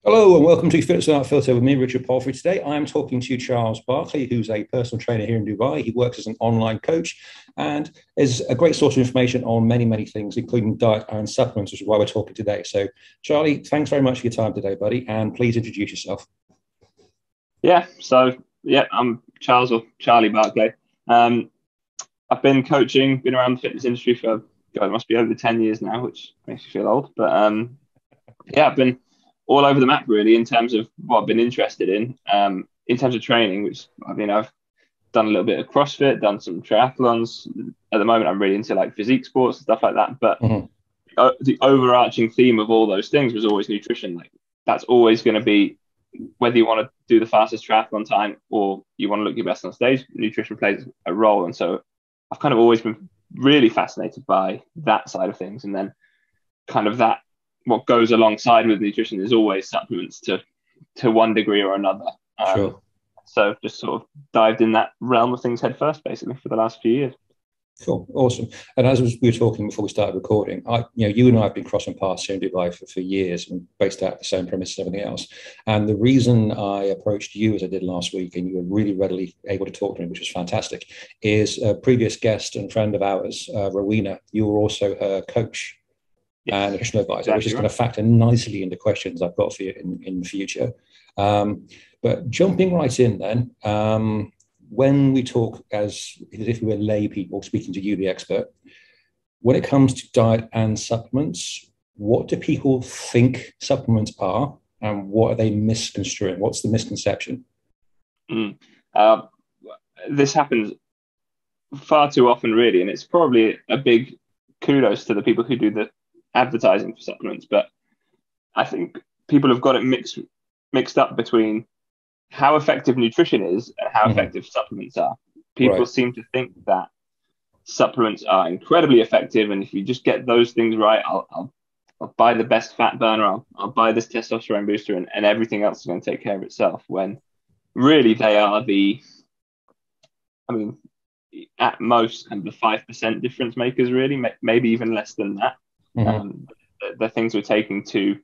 Hello and welcome to Fitness Without Filter with me, Richard Palfrey. Today I am talking to Charles Barclay, who's a personal trainer here in Dubai. He works as an online coach and is a great source of information on many, many things, including diet and supplements, which is why we're talking today. So, Charlie, thanks very much for your time today, buddy, and please introduce yourself. I'm Charles or Charlie Barclay. Um, I've been coaching, been around the fitness industry for God, it must be over 10 years now, which makes you feel old. I've been all over the map really in terms of what I've been interested in terms of training, which I've done a little bit of CrossFit, done some triathlons. At the moment, I'm really into like physique sports and stuff like that. But Mhm. the overarching theme of all those things was always nutrition. Like that's always going to be whether you want to do the fastest triathlon time or you want to look your best on stage, nutrition plays a role. And so I've kind of always been really fascinated by that side of things. And then kind of that what goes alongside with nutrition is always supplements to one degree or another. Um, Sure. so just sort of dived in that realm of things head first, basically, for the last few years. Cool, awesome. And we were talking before we started recording, you and I have been crossing paths here in Dubai for years, and based out of the same premise as everything else. And the reason I approached you as I did last week, and you were really readily able to talk to me, which was fantastic, is a previous guest and friend of ours, Rowena. You were also her coach and Yes, nutritional advisor, which exactly is going right. to factor nicely into questions I've got for you in the future. Um, but jumping right in then, when we talk as if we were lay people speaking to you, the expert, when it comes to diet and supplements, what do people think supplements are and what are they misconstruing? What's the misconception? Mm. Uh, this happens far too often, really, and it's probably a big kudos to the people who do the advertising for supplements. But I think people have got it mixed up between how effective nutrition is and how Mhm. effective supplements are. People Right. seem to think that supplements are incredibly effective, and if you just get those things right, I'll buy the best fat burner, I'll buy this testosterone booster, and everything else is going to take care of itself. When really they are I mean, at most kind of the 5% difference makers, really, maybe even less than that. Mhm. Um, the things we're taking to,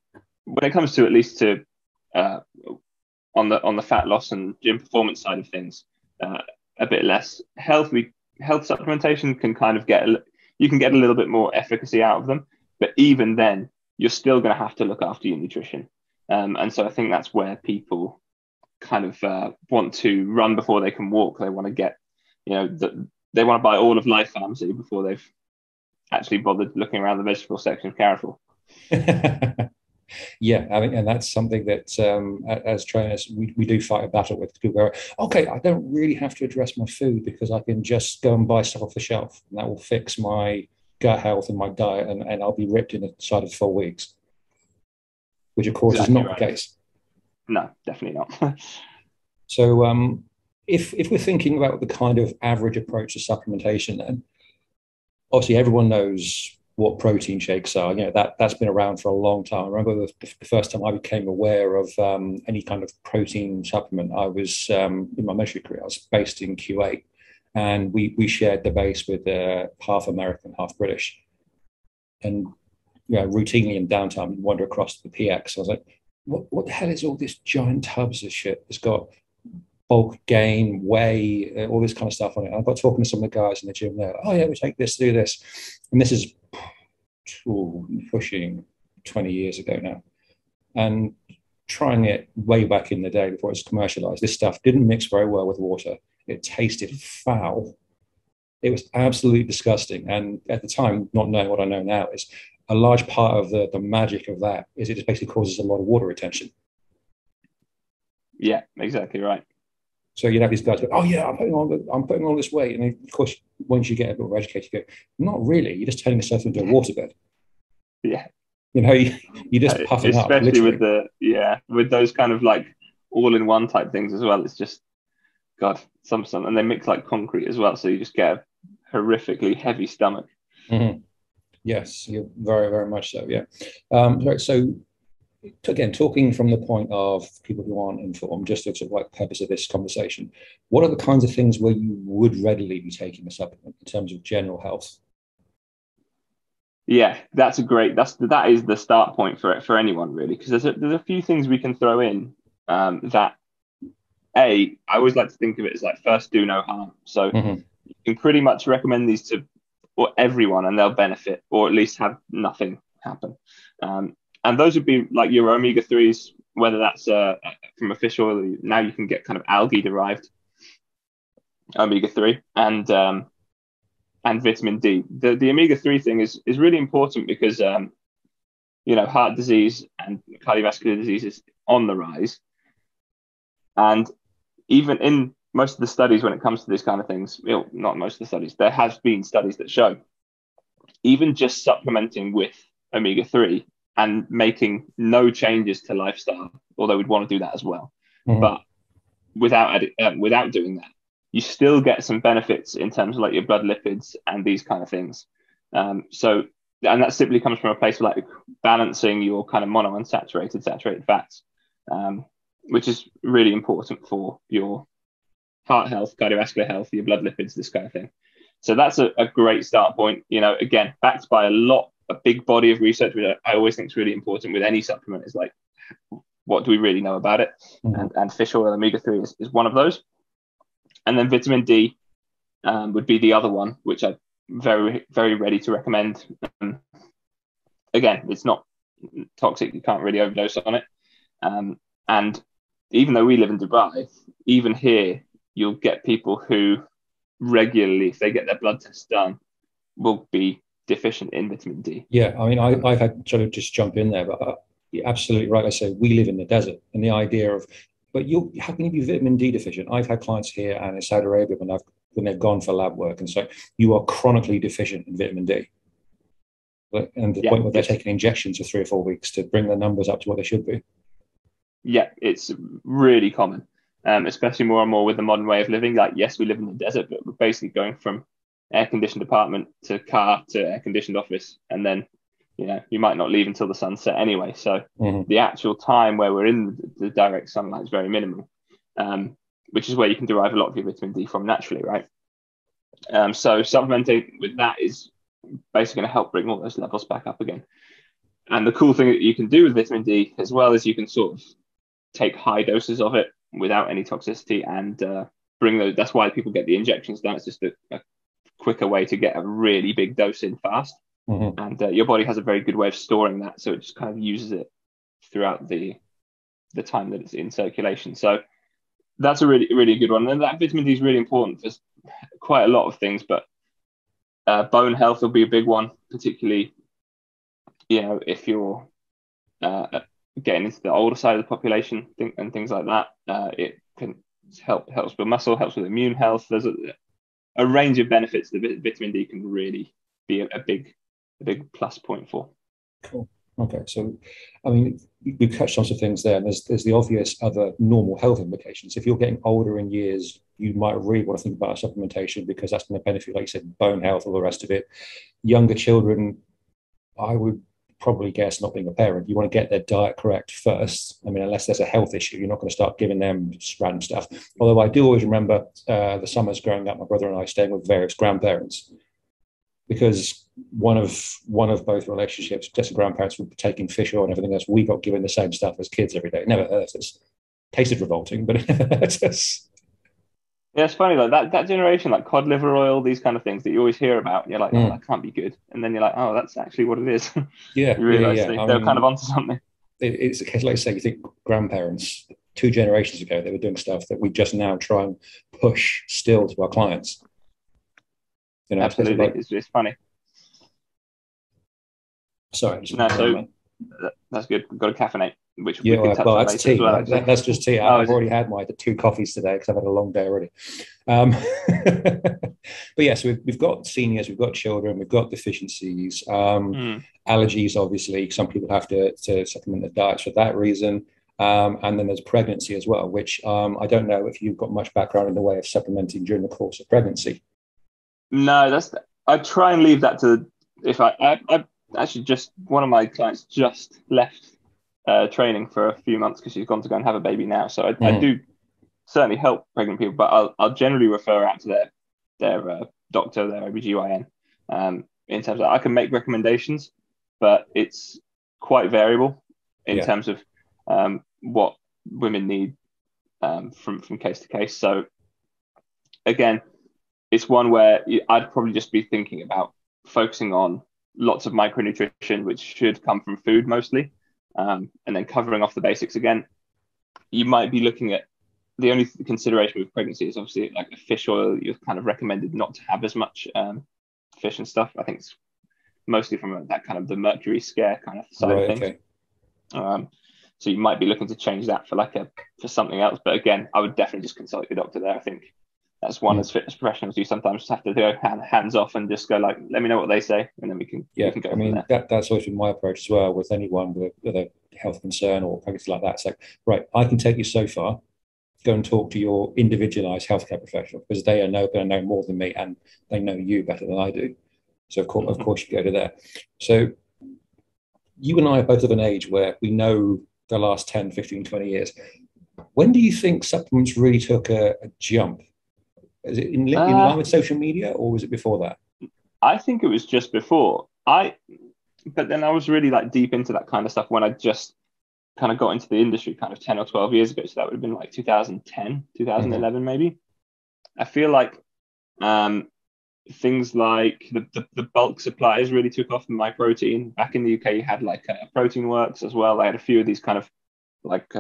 when it comes to at least to uh, on the fat loss and gym performance side of things, uh, a bit less healthy. Health supplementation can kind of you can get a little bit more efficacy out of them, but even then, you're still going to have to look after your nutrition. And so I think that's where people kind of want to run before they can walk. They want to get, they want to buy all of Life Pharmacy before they've actually bothered looking around the vegetable section of Carrefour. Yeah, I mean, and that's something that as trainers we do fight a battle with. People go, okay, I don't really have to address my food because I can just go and buy stuff off the shelf, and that will fix my gut health and my diet, and I'll be ripped in the side of 4 weeks, which of course is Exactly not the right. case. No, definitely not. So, if we're thinking about the kind of average approach to supplementation, then obviously everyone knows what protein shakes are. You know that's been around for a long time. I remember the first time I became aware of any kind of protein supplement. I was in my military career. I was based in Kuwait, and we shared the base with half American, half British, and routinely in downtime, we'd wander across the PX. I was like, what the hell is all this giant tubs of shit? It's got bulk gain, whey, all this kind of stuff on it. And I got talking to some of the guys in the gym there. Oh yeah, we take this, do this, and this is pushing 20 years ago now. And trying it way back in the day before it was commercialized, this stuff didn't mix very well with water. It tasted foul. It was absolutely disgusting. And at the time, not knowing what I know now, is a large part of the magic of that is it just basically causes a lot of water retention. Yeah, exactly right. So you'd have these guys go, "Oh yeah, I'm putting on this weight," and of course, once you get a bit more educated, you go, "Not really. You're just turning yourself into a waterbed. Yeah, You're just puffing up, especially with literally." with those kind of like all-in-one type things as well. It's just God, some, and they mix like concrete as well, so you just get a horrifically heavy stomach. Mm-hmm. Yes, you're very, very much so. Yeah. Right, so again, talking from the point of people who aren't informed, just to sort of like purpose of this conversation, what are the kinds of things where you would readily be taking a supplement in terms of general health? Yeah, that is the start point for anyone really, because there's a few things we can throw in that I always like to think of it as like first do no harm. So you can pretty much recommend these to everyone and they'll benefit, or at least have nothing happen. And those would be like your omega-3s, whether that's from a fish oil. Now you can get kind of algae derived omega-3 and vitamin D. The omega-3 thing is really important because heart disease and cardiovascular disease is on the rise, and even in most of the studies when it comes to these kind of things, not most of the studies, there has been studies that show even just supplementing with omega-3 and making no changes to lifestyle, although we'd want to do that as well, but without doing that, you still get some benefits in terms of like your blood lipids and these kind of things. And that simply comes from a place of like balancing your kind of monounsaturated, saturated fats, which is really important for your heart health, cardiovascular health, your blood lipids, this kind of thing. So that's a great start point. Again, backed by a big body of research, which I always think is really important with any supplement, is like, what do we really know about it? And fish oil omega-3 is one of those. And then vitamin D would be the other one, which I'm very, very ready to recommend. Again, it's not toxic. You can't really overdose on it. And even though we live in Dubai, even here, you'll get people who regularly, if they get their blood tests done, will be deficient in vitamin D. Yeah, I mean, I've had to just jump in there, but you're absolutely right. I say we live in the desert, and the idea of, but how can you be vitamin D deficient? I've had clients here and in Saudi Arabia when they've gone for lab work, and so you are chronically deficient in vitamin D. And the point where they're taking injections for 3 or 4 weeks to bring their numbers up to what they should be. Yeah, it's really common, especially more and more with the modern way of living. Like, yes, we live in the desert, but we're basically going from air-conditioned apartment to car to air-conditioned office, and then you might not leave until the sunset anyway. So the actual time where we're in the direct sunlight is very minimal, which is where you can derive a lot of your vitamin D from naturally, right? So supplementing with that is basically going to help bring all those levels back up again. And the cool thing that you can do with vitamin D as well is you can sort of take high doses of it without any toxicity and bring those. That's why people get the injections done. It's just a quicker way to get a really big dose in fast. And your body has a very good way of storing that, so it just kind of uses it throughout the time that it's in circulation. So that's a really, really good one. And that vitamin D is really important for quite a lot of things, but bone health will be a big one, particularly if you're getting into the older side of the population and things like that. It can helps with muscle, helps with immune health. There's a range of benefits that vitamin D can really be a big plus point for. Cool. Okay, so I mean, we've touched on some things there, and there's the obvious other normal health implications. If you're getting older in years, you might really want to think about supplementation because that's going to benefit, like you said, bone health, all the rest of it. Younger children, I would probably guess, not being a parent, you want to get their diet correct first. I mean, unless there's a health issue, you're not going to start giving them random stuff. Although I do always remember the summers growing up, my brother and I staying with various grandparents, because one of both relationships, just the grandparents were taking fish oil and everything else. We got given the same stuff as kids every day. It never hurt us. Tasted revolting, but it never hurt us. Yeah, it's funny, like that generation, like cod liver oil, these kind of things that you always hear about. And you're like, oh, that can't be good. And then you're like, oh, that's actually what it is. Yeah. You realize they're kind of onto something. It's a case, like I say, you think grandparents 2 generations ago, they were doing stuff that we just now try and push still to our clients. Absolutely. It's funny. Sorry. That's good. We've got to caffeinate, which we can touch on later tea. Well, that's just tea. I've already had my 2 coffees today because I've had a long day already. But yeah, so we've got seniors, we've got children, we've got deficiencies, allergies. Obviously, some people have to supplement their diets for that reason. And then there's pregnancy as well, which I don't know if you've got much background in the way of supplementing during the course of pregnancy. No, I try and leave that to I actually just one of my clients just left training for a few months because she's gone to go and have a baby now. So I do certainly help pregnant people, but I'll generally refer out to their doctor, their OBGYN, in terms of I can make recommendations, but it's quite variable in terms of what women need from case to case. So again, it's one where I'd probably just be thinking about focusing on lots of micronutrition, which should come from food mostly, and then covering off the basics again. You might be looking at the only consideration with pregnancy is obviously like the fish oil. You're kind of recommended not to have as much fish and stuff. I think it's mostly from that kind of the mercury scare kind of side of things. Okay. So you might be looking to change that for something else. But again, I would definitely just consult your doctor there. I think that's one as fitness professionals, you sometimes have to go hands off and just go like, let me know what they say, and then we can go. I mean, that's always been my approach as well with anyone with a health concern or pregnancy like that. It's like, right, I can take you so far. Go and talk to your individualized healthcare professional because they are going to know more than me and they know you better than I do. So of course you go to there. So you and I are both of an age where we know the last 10, 15, 20 years. When do you think supplements really took a jump? Is it in line with social media or was it before that? I think it was just before. But then I was really like deep into that kind of stuff when I just kind of got into the industry kind of 10 or 12 years ago. So that would have been like 2010, 2011 maybe. I feel like things like the bulk suppliers really took off in my protein. Back in the UK, you had like Protein Works as well. They had a few of these kind of like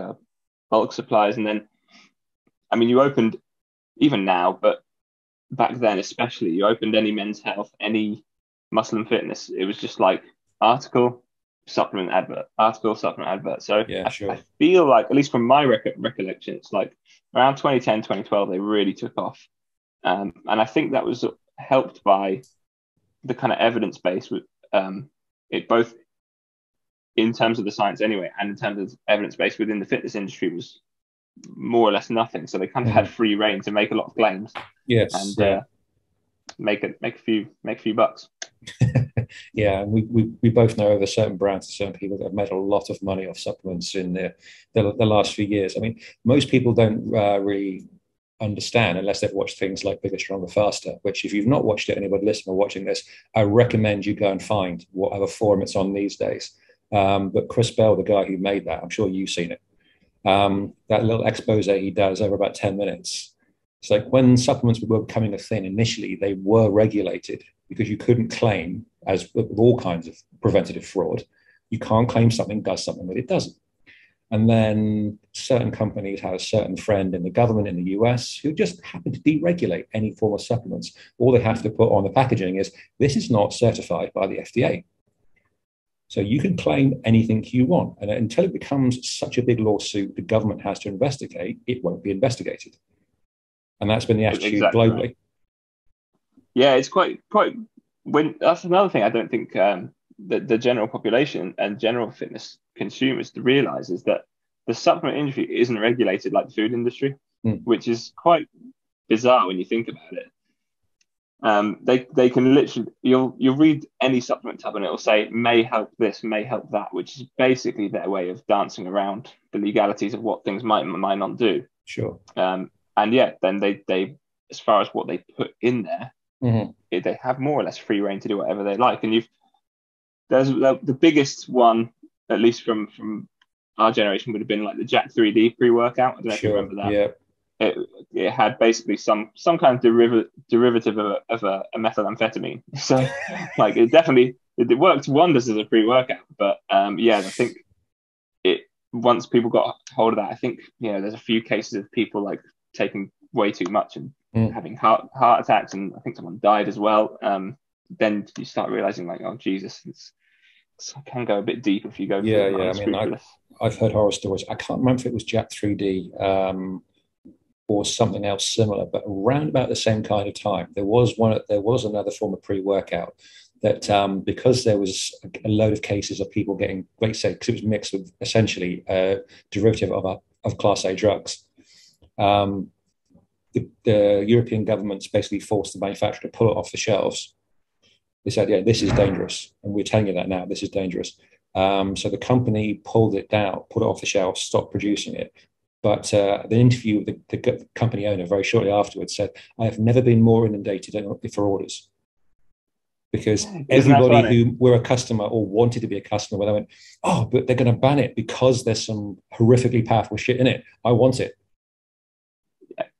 bulk suppliers. And then, I mean, you opened, even now, but back then especially, you opened any Men's Health, any Muscle and Fitness, it was just like article, supplement advert. So I feel like, at least from my recollection, it's like around 2010, 2012, they really took off. And I think that was helped by the kind of evidence base with it, both in terms of the science anyway, and in terms of evidence base within the fitness industry was more or less nothing. So they kind of had free reign to make a lot of claims. Yes. And make a few bucks. Yeah, and we both know over certain brands, certain people that have made a lot of money off supplements in the last few years. I mean, most people don't really understand unless they've watched things like Bigger, Stronger, Faster, which if you've not watched it, anybody listening or watching this, I recommend you go and find whatever forum it's on these days. But Chris Bell, the guy who made that, I'm sure you've seen it. That little expose he does over about 10 minutes. It's like when supplements were becoming a thing initially, they were regulated because you couldn't claim, as with all kinds of preventative fraud, you can't claim something does something that it doesn't. And then certain companies had a certain friend in the government in the US who just happened to deregulate any form of supplements. All they have to put on the packaging is, this is not certified by the FDA. So you can claim anything you want. And until it becomes such a big lawsuit the government has to investigate, it won't be investigated. And that's been the attitude globally. Right. Yeah, it's quite that's another thing I don't think the general population and general fitness consumers to realize is that the supplement industry isn't regulated like the food industry, which is quite bizarre when you think about it. They can literally, you'll read any supplement tab and it'll say may help this, may help that, which is basically their way of dancing around the legalities of what things might not do. Sure. And then they as far as what they put in there, they have more or less free reign to do whatever they like. And there's the biggest one, at least from our generation, would have been like the Jack 3D pre-workout. I don't know if you remember that. Yeah. It had basically some kind of derivative of a methamphetamine. So like it worked wonders as a pre-workout. But I think once people got hold of that, I think there's a few cases of people like taking way too much and having heart attacks, and I think someone died as well. Then you start realizing like, oh Jesus, it can go a bit deep if you go. I mean, I've heard horror stories. I can't remember if it was Jack 3D or something else similar, but around about the same kind of time, there was another form of pre-workout that because there was a load of cases of people getting, let's say, because it was mixed with essentially a derivative of Class A drugs. The European governments basically forced the manufacturer to pull it off the shelves. They said, yeah, this is dangerous. And we're telling you that now, this is dangerous. So the company pulled it down, put it off the shelves, stopped producing it. But the interview with the company owner very shortly afterwards said, I have never been more inundated for orders. because Isn't that everybody funny? who were a customer or wanted to be a customer, when they went, oh, but they're going to ban it because there's some horrifically powerful shit in it. I want it.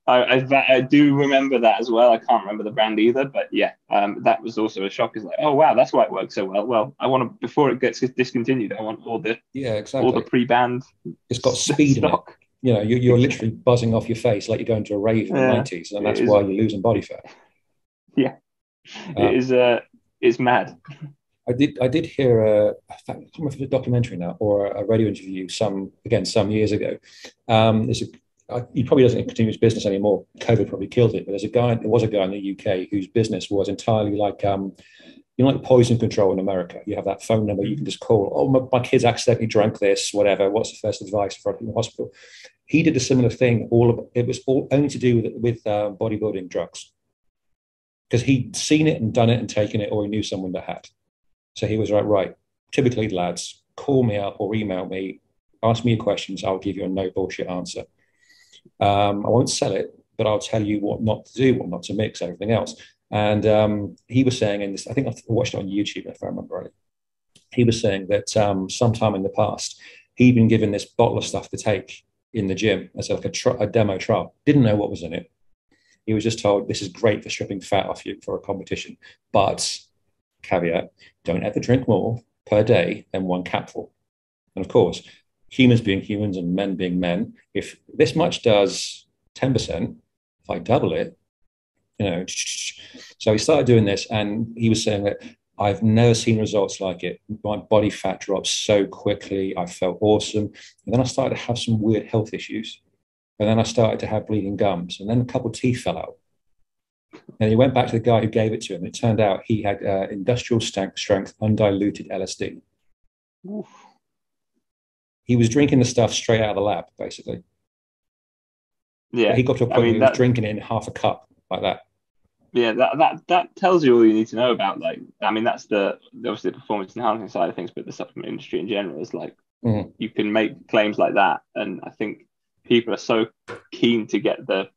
I do remember that as well. I can't remember the brand either, but yeah, that was also a shock. It's like, oh wow, that's why it works so well. Well, I want to, before it gets discontinued, I want all the Exactly. pre-banned It's got speed in it. stock. You know, you're literally buzzing off your face like you're going to a rave in the 90s, and that's why you're losing body fat. Yeah, it is. It's mad. I did hear I can't remember if it was a documentary now or a radio interview some years ago. He probably doesn't continue his business anymore. COVID probably killed it. But there was a guy in the UK whose business was entirely like, like poison control in America. You have that phone number you can just call. Oh, my kids accidentally drank this, whatever. What's the first advice for in the hospital? He did a similar thing. It was all only to do with bodybuilding drugs, because he'd seen it and done it and taken it, or he knew someone that had. So he was right. Typically, lads, call me up or email me, ask me your questions. I'll give you a no bullshit answer. I won't sell it, but I'll tell you what not to do, what not to mix, everything else. And he was saying in this, I think I watched it on YouTube, if I remember right. He was saying that sometime in the past, he'd been given this bottle of stuff to take in the gym as like a demo trial. Didn't know what was in it. He was just told, this is great for stripping fat off you for a competition. But, caveat, don't ever drink more per day than one capful. And of course, humans being humans and men being men, if this much does 10%, if I double it, so he started doing this, and he was saying that I've never seen results like it. My body fat dropped so quickly. I felt awesome. And then I started to have some weird health issues. And then I started to have bleeding gums, and then a couple of teeth fell out. And he went back to the guy who gave it to him. It turned out he had industrial strength undiluted LSD. Oof. He was drinking the stuff straight out of the lab, basically. Yeah, but he got to a point where he was drinking it in half a cup like that. Yeah, that tells you all you need to know about. Like, I mean, that's obviously the performance enhancing side of things, but the supplement industry in general is like, you can make claims like that, and I think people are so keen to get the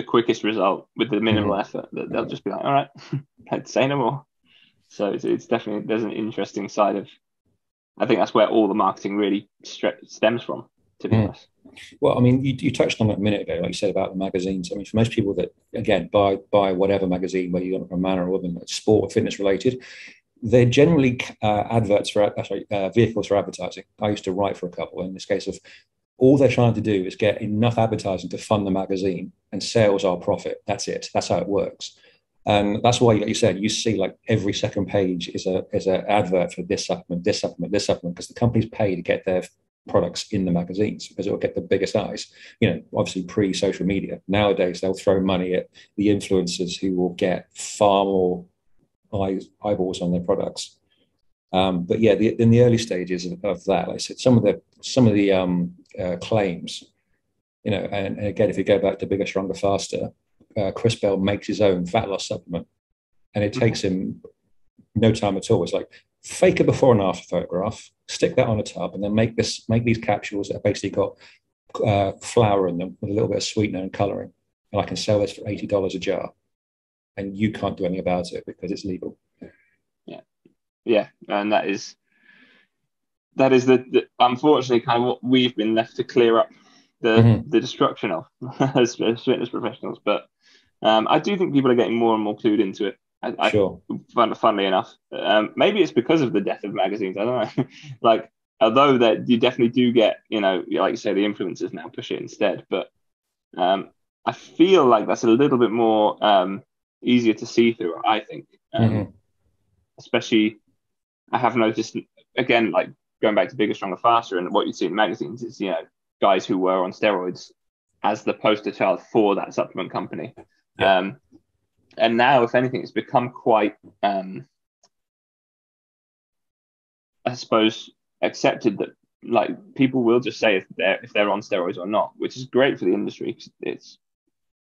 quickest result with the minimal effort that they'll just be like, all right, let's say no more. So it's definitely, there's an interesting side of, I think that's where all the marketing really stems from, to be honest. Well, I mean, you touched on it a minute ago, like you said about the magazines. I mean, for most people that, again, buy whatever magazine, whether you're a man or a woman, that's sport or fitness related, they're generally vehicles for advertising. I used to write for a couple. In this case, of all they're trying to do is get enough advertising to fund the magazine, and sales are profit. That's it. That's how it works. And that's why, like you said, you see like every second page is an advert for this supplement, because the companies pay to get their products in the magazines because it will get the biggest eyes. Obviously pre-social media. Nowadays, they'll throw money at the influencers who will get far more eyeballs on their products. But yeah, in the early stages of that, like I said, some of the claims, and again, if you go back to Bigger, Stronger, Faster, Chris Bell makes his own fat loss supplement, and it takes him no time at all. It's like fake a before and after photograph, stick that on a tub, and then make these capsules that have basically got flour in them with a little bit of sweetener and coloring, and I can sell this for $80 a jar, and you can't do anything about it because it's legal. Yeah, and that is the unfortunately kind of what we've been left to clear up the destruction of as fitness professionals. But I do think people are getting more and more clued into it. Sure. Funnily enough, maybe it's because of the death of magazines. I don't know. Like, although that you definitely do get, like you say, the influencers now push it instead. But I feel like that's a little bit more easier to see through, I think. Especially, I have noticed, again, like going back to Bigger, Stronger, Faster, and what you see in magazines is, guys who were on steroids as the poster child for that supplement company. Yeah. And now, if anything, it's become quite, I suppose, accepted that like people will just say if they're on steroids or not, which is great for the industry. It's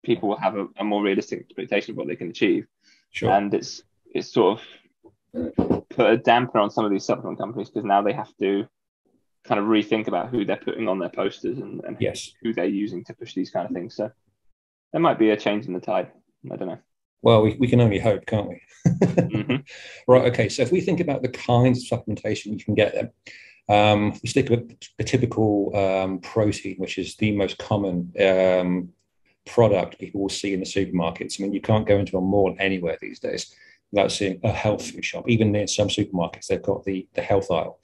people will have a more realistic expectation of what they can achieve. Sure. And it's sort of put a damper on some of these supplement companies because now they have to kind of rethink about who they're putting on their posters and who they're using to push these kind of things. So there might be a change in the tide. I don't know. Well, we can only hope, can't we? Mm-hmm. Right. Okay. So if we think about the kinds of supplementation you can get them, we stick with the typical protein, which is the most common product people will see in the supermarkets. I mean, you can't go into a mall anywhere these days without seeing a health food shop. Even in some supermarkets, they've got the health aisle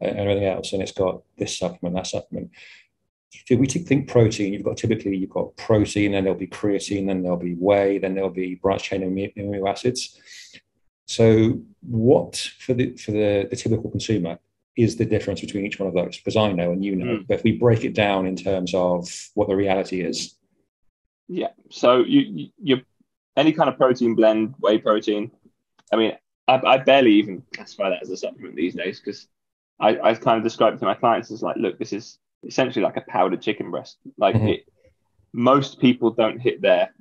and everything else, and it's got this supplement, that supplement. If we think protein, you've got protein, then there'll be creatine, then there'll be whey, then there'll be branched chain amino acids. So, what for the typical consumer is the difference between each one of those? Because I know and you know, but if we break it down in terms of what the reality is. Yeah. So you any kind of protein blend, whey protein. I mean, I barely even classify that as a supplement these days, because I kind of describe it to my clients as like, look, this is essentially like a powdered chicken breast. Like most people don't hit their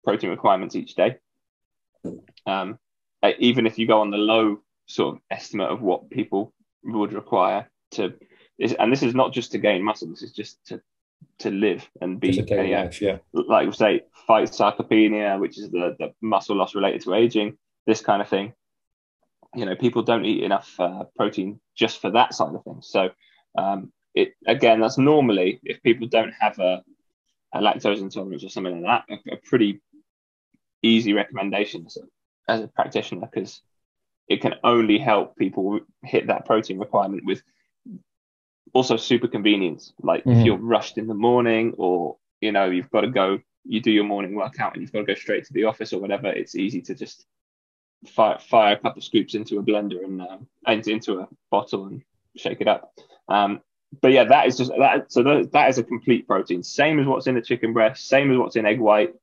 protein requirements each day. Even if you go on the low sort of estimate of what people would require and this is not just to gain muscle, this is just to live and be life, yeah. Like we say, fight sarcopenia, which is the muscle loss related to aging, this kind of thing. You know, people don't eat enough protein just for that side of things. So that's normally, if people don't have a lactose intolerance or something like that, a pretty easy recommendation as a practitioner, because it can only help people hit that protein requirement with also super convenience. Like if you're rushed in the morning, or you know you've got to go, you do your morning workout and you've got to go straight to the office or whatever, it's easy to just fire a couple of scoops into a blender and into a bottle and shake it up. But yeah, that is just that. So that is a complete protein, same as what's in a chicken breast, same as what's in egg white,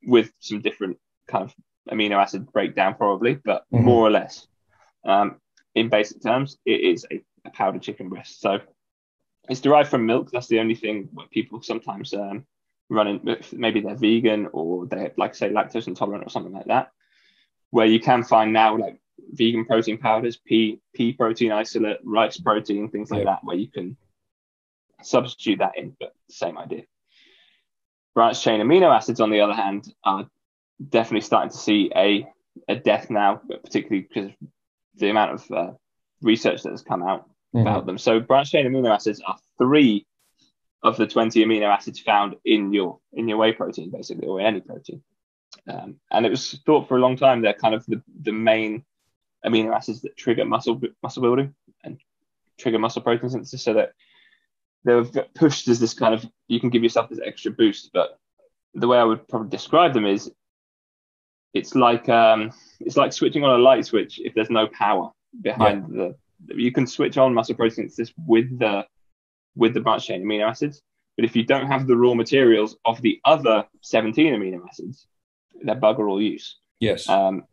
with some different kind of amino acid breakdown probably, but more or less, in basic terms, it is a powdered chicken breast. So it's derived from milk. That's the only thing where people sometimes run in. Maybe they're vegan, or they're, like say, lactose intolerant or something like that, where you can find now like vegan protein powders, pea protein isolate, rice protein, things like that, where you can substitute that in, but same idea. Branched chain amino acids, on the other hand, are definitely starting to see a death now, but particularly because of the amount of research that has come out about them. So branched chain amino acids are 3 of the 20 amino acids found in your whey protein, basically, or any protein. And it was thought for a long time they're kind of the main amino acids that trigger muscle building and trigger muscle protein synthesis, so that they were pushed as this kind of, you can give yourself this extra boost. But the way I would probably describe them is it's like switching on a light switch if there's no power behind you can switch on muscle protein synthesis with the branched chain amino acids, but if you don't have the raw materials of the other 17 amino acids, they're bugger all use. Yes.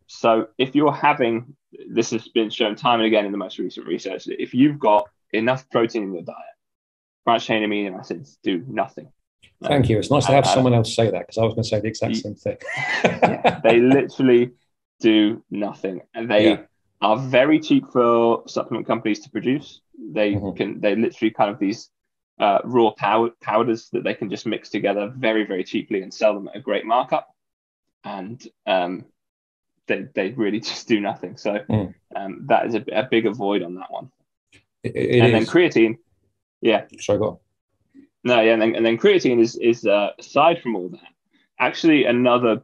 So if you're having, this has been shown time and again in the most recent research, that if you've got enough protein in your diet, branched chain amino acids do nothing. Thank you. It's nice to have someone else say that, because I was going to say the exact same thing. They literally do nothing. And they are very cheap for supplement companies to produce. They literally kind of these raw powders that they can just mix together very, very cheaply and sell them at a great markup. And they really just do nothing. So that is a big avoid on that one. Then creatine. Yeah. Sorry, go on. No, yeah, and then creatine is aside from all that, actually another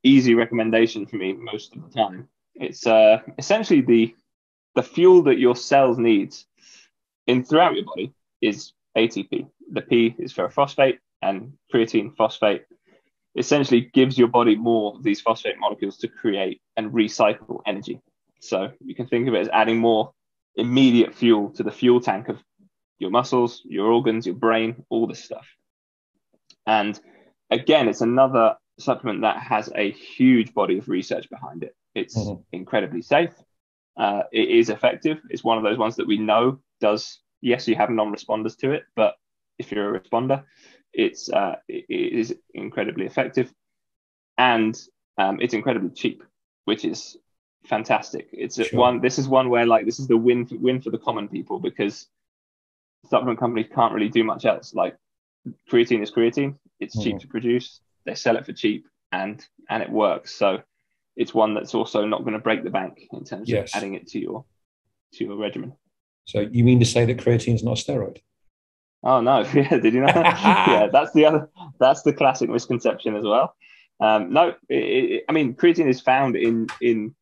easy recommendation for me most of the time. It's essentially the fuel that your cells needs throughout your body is ATP. The P is ferrophosphate, and creatine phosphate essentially gives your body more of these phosphate molecules to create and recycle energy. So you can think of it as adding more immediate fuel to the fuel tank of your muscles, your organs, your brain, all this stuff. And again, it's another supplement that has a huge body of research behind it. It's incredibly safe. It is effective. It's one of those ones that we know does, yes, you have non-responders to it, but if you're a responder, it is incredibly effective. And it's incredibly cheap, which is fantastic. It's this is one where, like, this is the win for the common people, because supplement companies can't really do much else. Like, creatine is creatine. It's cheap to produce. They sell it for cheap. and it works. So it's one that's also not going to break the bank in terms of Yes. adding it to your regimen. So you mean to say that creatine is not a steroid? Oh no! Yeah, did you know? Yeah, that's the classic misconception as well. No, I mean, creatine is found in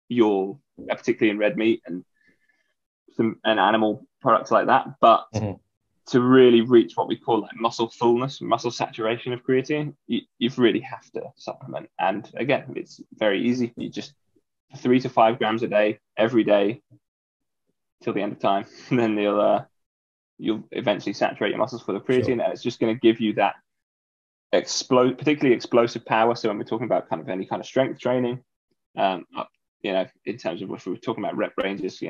your, particularly in red meat and animal products like that. But to really reach what we call like muscle fullness, muscle saturation of creatine, you really have to supplement. And again, it's very easy. You just 3 to 5 grams a day, every day, till the end of time, and then you'll eventually saturate your muscles full of creatine, and it's just going to give you that particularly explosive power. So when we're talking about kind of any kind of strength training, in terms of if we're talking about rep ranges,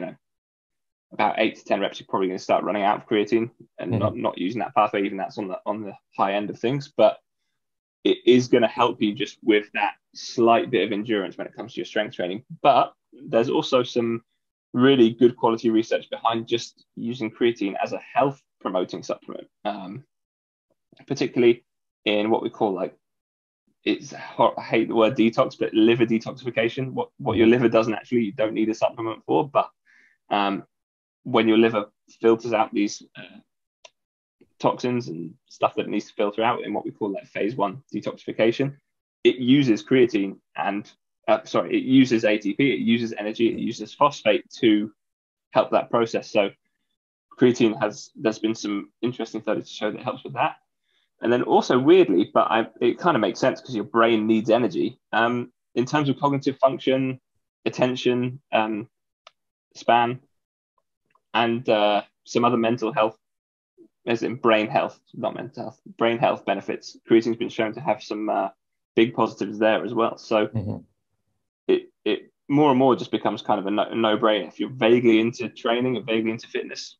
about 8 to 10 reps, you're probably going to start running out of creatine and not using that pathway. Even that's on the high end of things, but it is going to help you just with that slight bit of endurance when it comes to your strength training. But there's also some really good quality research behind just using creatine as a health promoting supplement, particularly in what we call I hate the word detox, but liver detoxification. What your liver doesn't actually, you don't need a supplement for, but when your liver filters out these toxins and stuff that it needs to filter out in what we call phase 1 detoxification, it uses creatine and it uses ATP, it uses energy, it uses phosphate to help that process. So creatine there's been some interesting studies to show that it helps with that. And then also weirdly, but it kind of makes sense because your brain needs energy. In terms of cognitive function, attention span, and some other mental health, as in brain health, not mental health, brain health benefits, creatine's been shown to have some big positives there as well. So it more and more just becomes kind of a no-brainer. If you're vaguely into training and vaguely into fitness,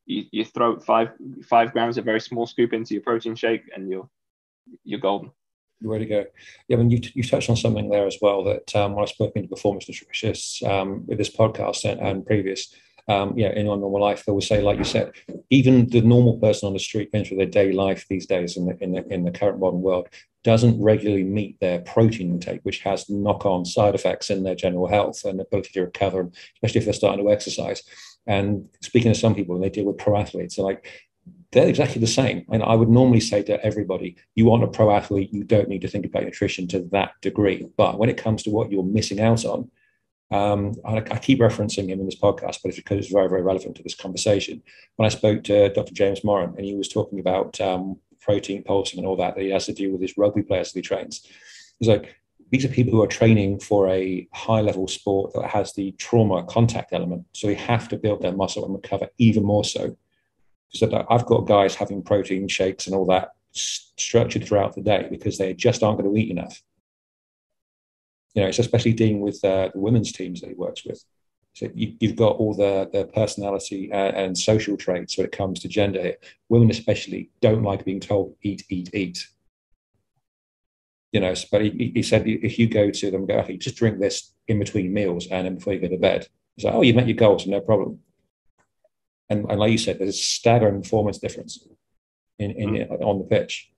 you throw 5 grams, a very small scoop into your protein shake, and you're golden. You're ready to go. Yeah, I mean, you touched on something there as well that when I've spoken to performance nutritionists with this podcast and previous, in our normal life, they will say, like you said, even the normal person on the street going through their daily life these days in the current modern world doesn't regularly meet their protein intake, which has knock-on side effects in their general health and ability to recover, especially if they're starting to exercise. And speaking to some people, when they deal with pro athletes, they're exactly the same. And I would normally say to everybody, you want a pro athlete, you don't need to think about nutrition to that degree. But when it comes to what you're missing out on, I keep referencing him in this podcast, but it's because it's very, very relevant to this conversation. When I spoke to Dr. James Moran, and he was talking about protein pulsing and all that he has to do with his rugby players that he trains. He's like, these are people who are training for a high-level sport that has the trauma contact element. So they have to build their muscle and recover even more so. So I've got guys having protein shakes and all that structured throughout the day because they just aren't going to eat enough. It's especially dealing with the women's teams that he works with. So you've got all the personality and social traits when it comes to gender here. Women especially don't like being told eat, eat, eat. But he said if you go to them and go, okay, just drink this in between meals and then before you go to bed. It's like, oh, you've met your goals, no problem. And like you said, there's a staggering performance difference on the pitch.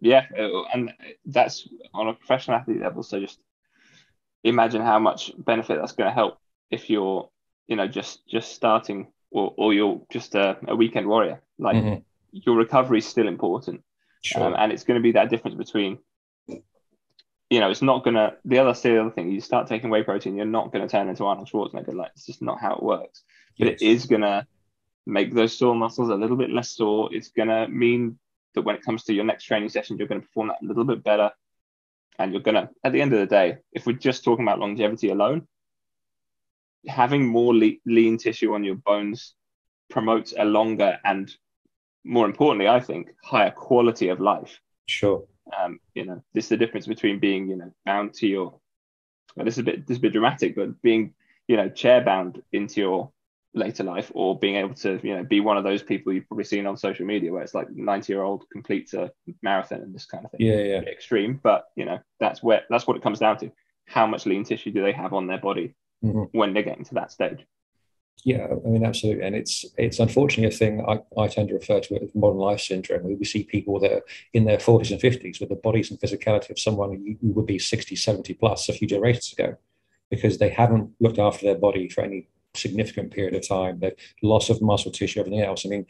Yeah, and that's on a professional athlete level. So just imagine how much benefit that's going to help if you're, just starting or you're just a weekend warrior. Your recovery is still important. Sure. And it's going to be that difference between, it's not going to, the other thing, you start taking whey protein, you're not going to turn into Arnold Schwarzenegger. It's just not how it works. But It is going to make those sore muscles a little bit less sore. It's going to mean that when it comes to your next training session, you're going to perform that a little bit better. And you're going to, at the end of the day, if we're just talking about longevity alone, having more lean tissue on your bones promotes a longer and, more importantly, I think, higher quality of life. Sure. This is the difference between being, bound to your, this is a bit dramatic, but being, chair bound into your later life, or being able to, be one of those people you've probably seen on social media where it's like 90-year-old completes a marathon and this kind of thing. Yeah. Extreme, but that's what it comes down to. How much lean tissue do they have on their body when they're getting to that stage? Yeah, I mean, absolutely. And it's unfortunately a thing I tend to refer to it as modern life syndrome, where we see people that are in their 40s and 50s with the bodies and physicality of someone who would be 60, 70 plus a few generations ago, because they haven't looked after their body for any significant period of time. The loss of muscle tissue, everything else. I mean,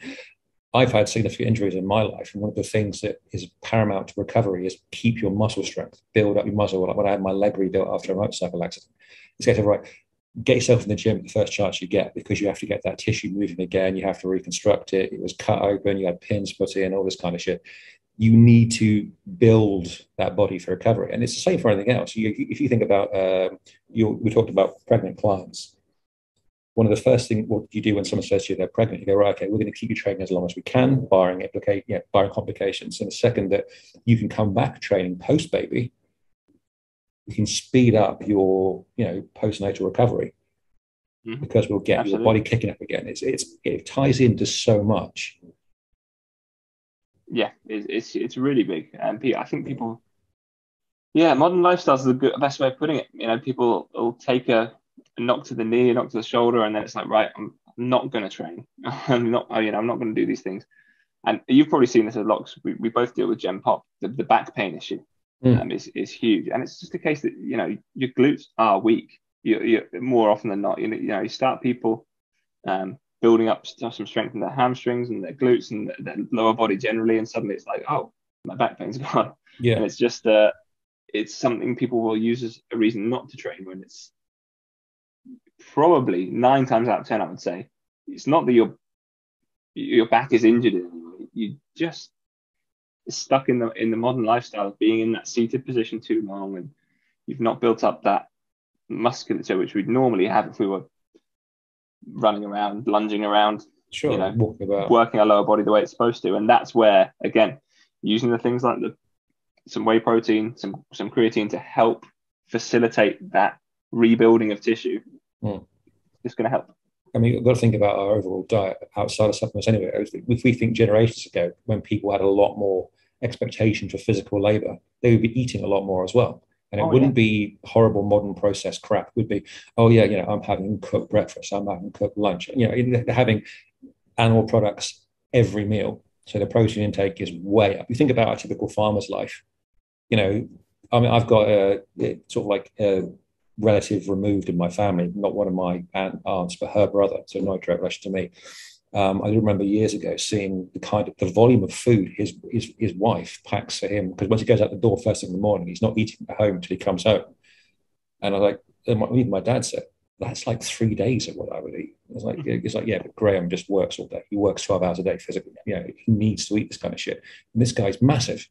I've had significant injuries in my life, and one of the things that is paramount to recovery is keep your muscle strength, build up your muscle. Like when I had my leg rebuilt after a motorcycle accident, it's getting right. Get yourself in the gym at the first chance you get, because you have to get that tissue moving again. You have to reconstruct it. It was cut open. You had pins put in, all this kind of shit. You need to build that body for recovery, and it's the same for anything else. If you think about, we talked about pregnant clients. One of the first things what you do when someone says to you they're pregnant, you go, right, okay, we're going to keep you training as long as we can, barring complications. And the second that you can come back training post baby, you can speed up your postnatal recovery, because we'll get your body kicking up again. It ties into so much. Yeah, it's really big, and I think people, modern lifestyles is the best way of putting it. People will take a knock to the knee, a knock to the shoulder, and then it's like, right, I'm not going to train. I'm not going to do these things. And you've probably seen this a lot, because we both deal with Gen Pop. The back pain issue is huge, and it's just a case that your glutes are weak. You more often than not, you start people building up some strength in their hamstrings and their glutes and their lower body generally, and suddenly it's like, oh, my back pain's gone. Yeah, and it's just it's something people will use as a reason not to train, when it's probably 9 times out of 10, I would say, it's not that your back is injured in any way. You just stuck in the modern lifestyle of being in that seated position too long, and you've not built up that musculature which we'd normally have if we were running around, lunging around, walking about, working our lower body the way it's supposed to. And that's where, again, using the things like some whey protein, some creatine to help facilitate that rebuilding of tissue, it's going to help. I mean, you've got to think about our overall diet outside of supplements anyway. If we think generations ago, when people had a lot more expectation for physical labor, they would be eating a lot more as well. And it wouldn't be horrible modern processed crap. It would be, I'm having cooked breakfast, I'm having cooked lunch. They're having animal products every meal. So the protein intake is way up. You think about a typical farmer's life. I've got a sort of like a relative removed in my family, not one of my aunts, but her brother, so no direct relation to me. I remember years ago seeing the volume of food his wife packs for him, because once he goes out the door first thing in the morning, he's not eating at home until he comes home. And I was like, even my dad said, that's like 3 days of what I would eat. It's like, yeah, but Graham just works all day. He works 12 hours a day physically. He needs to eat this kind of shit. And this guy's massive.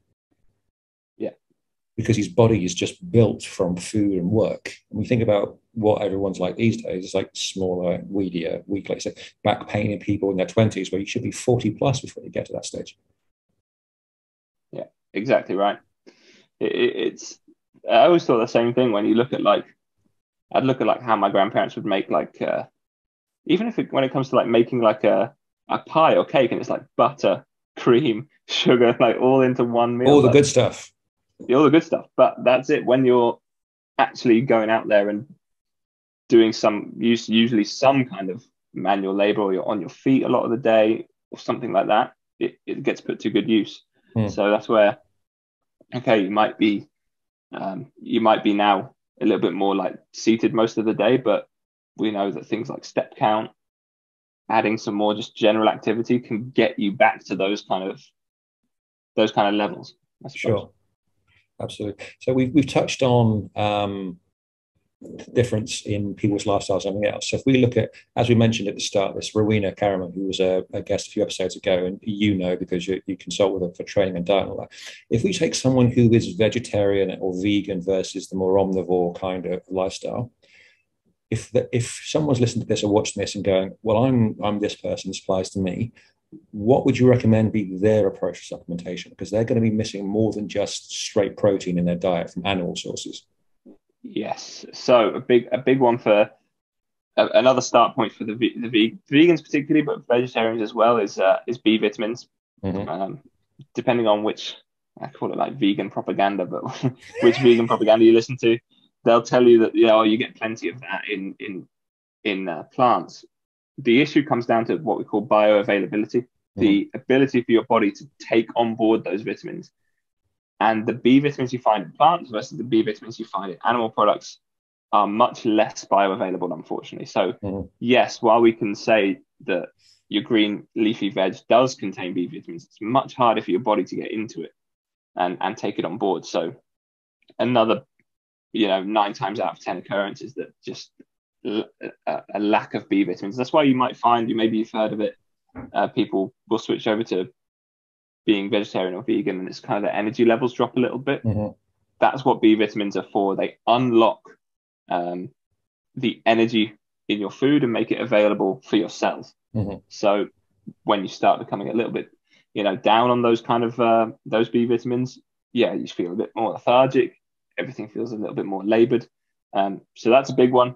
Because his body is just built from food and work. And we think about what everyone's like these days, it's like smaller, weedier, weak, like say, back pain in people in their 20s, where you should be 40 plus before you get to that stage. Yeah, exactly right. It's I always thought the same thing when you look at I'd look at how my grandparents would make even when it comes to making a pie or cake, and it's like butter, cream, sugar, all into one meal. All the good stuff. All the good stuff, but that's it. When you're actually going out there and doing usually some kind of manual labor, or you're on your feet a lot of the day or something like that, it gets put to good use. So that's where, you might be now a little bit more seated most of the day, but we know that things like step count, adding some more just general activity, can get you back to those kind of levels, I suppose. Sure. Absolutely. So we've touched on difference in people's lifestyles and everything else. So if we look at, as we mentioned at the start, this Rowena Karaman, who was a guest a few episodes ago, and because you consult with her for training and diet and all that. If we take someone who is vegetarian or vegan versus the more omnivore kind of lifestyle, if someone's listening to this or watching this and going, well, I'm this person, this applies to me, what would you recommend be their approach to supplementation? Because they're going to be missing more than just straight protein in their diet from animal sources. Yes. So a big one for another start point for the vegans particularly, but vegetarians as well, is B vitamins. Depending on which, I call it vegan propaganda, but which vegan propaganda you listen to, they'll tell you that you get plenty of that in plants. the issue comes down to what we call bioavailability, the ability for your body to take on board those vitamins. And the B vitamins you find in plants versus the B vitamins you find in animal products are much less bioavailable, unfortunately. So yes, while we can say that your green leafy veg does contain B vitamins, it's much harder for your body to get into it and take it on board. So another, 9 times out of 10 occurrences that just a lack of B vitamins. That's why you might find, maybe you've heard of it, people will switch over to being vegetarian or vegan, and it's kind of the energy levels drop a little bit. That's what B vitamins are for. They unlock the energy in your food and make it available for your cells. So when you start becoming a little bit, down on those kind of those B vitamins, you feel a bit more lethargic. Everything feels a little bit more labored. So that's a big one.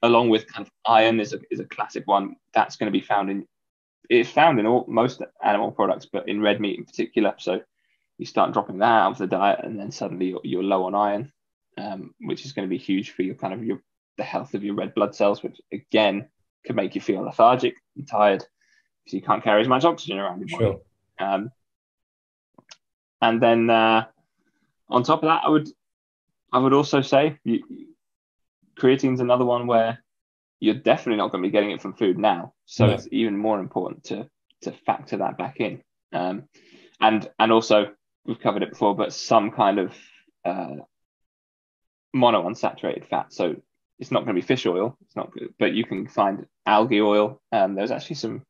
Along with kind of iron is a classic one. That's going to be found in most animal products, but in red meat in particular. So you start dropping that out of the diet, and then suddenly you're low on iron, which is going to be huge for the health of your red blood cells, which again can make you feel lethargic and tired because you can't carry as much oxygen around your body. And then on top of that, I would also say creatine's another one where you're definitely not going to be getting it from food now. So it's even more important to factor that back in. And also, we've covered it before, but some kind of monounsaturated fat. So it's not going to be fish oil. It's not good, but you can find algae oil. There's actually some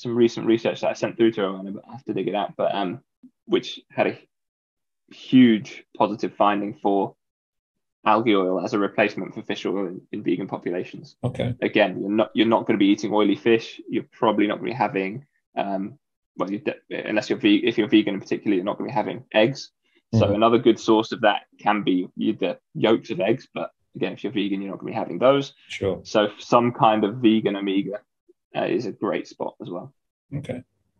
recent research that I sent through to Rowan, but I have to dig it out. But which had a huge positive finding for algae oil as a replacement for fish oil in vegan populations. Again, you're not going to be eating oily fish. You're probably not going to be having unless if you're vegan in particular, you're not going to be having eggs. So another good source of that can be the yolks of eggs, but again, if you're vegan, you're not going to be having those. So some kind of vegan omega is a great spot as well.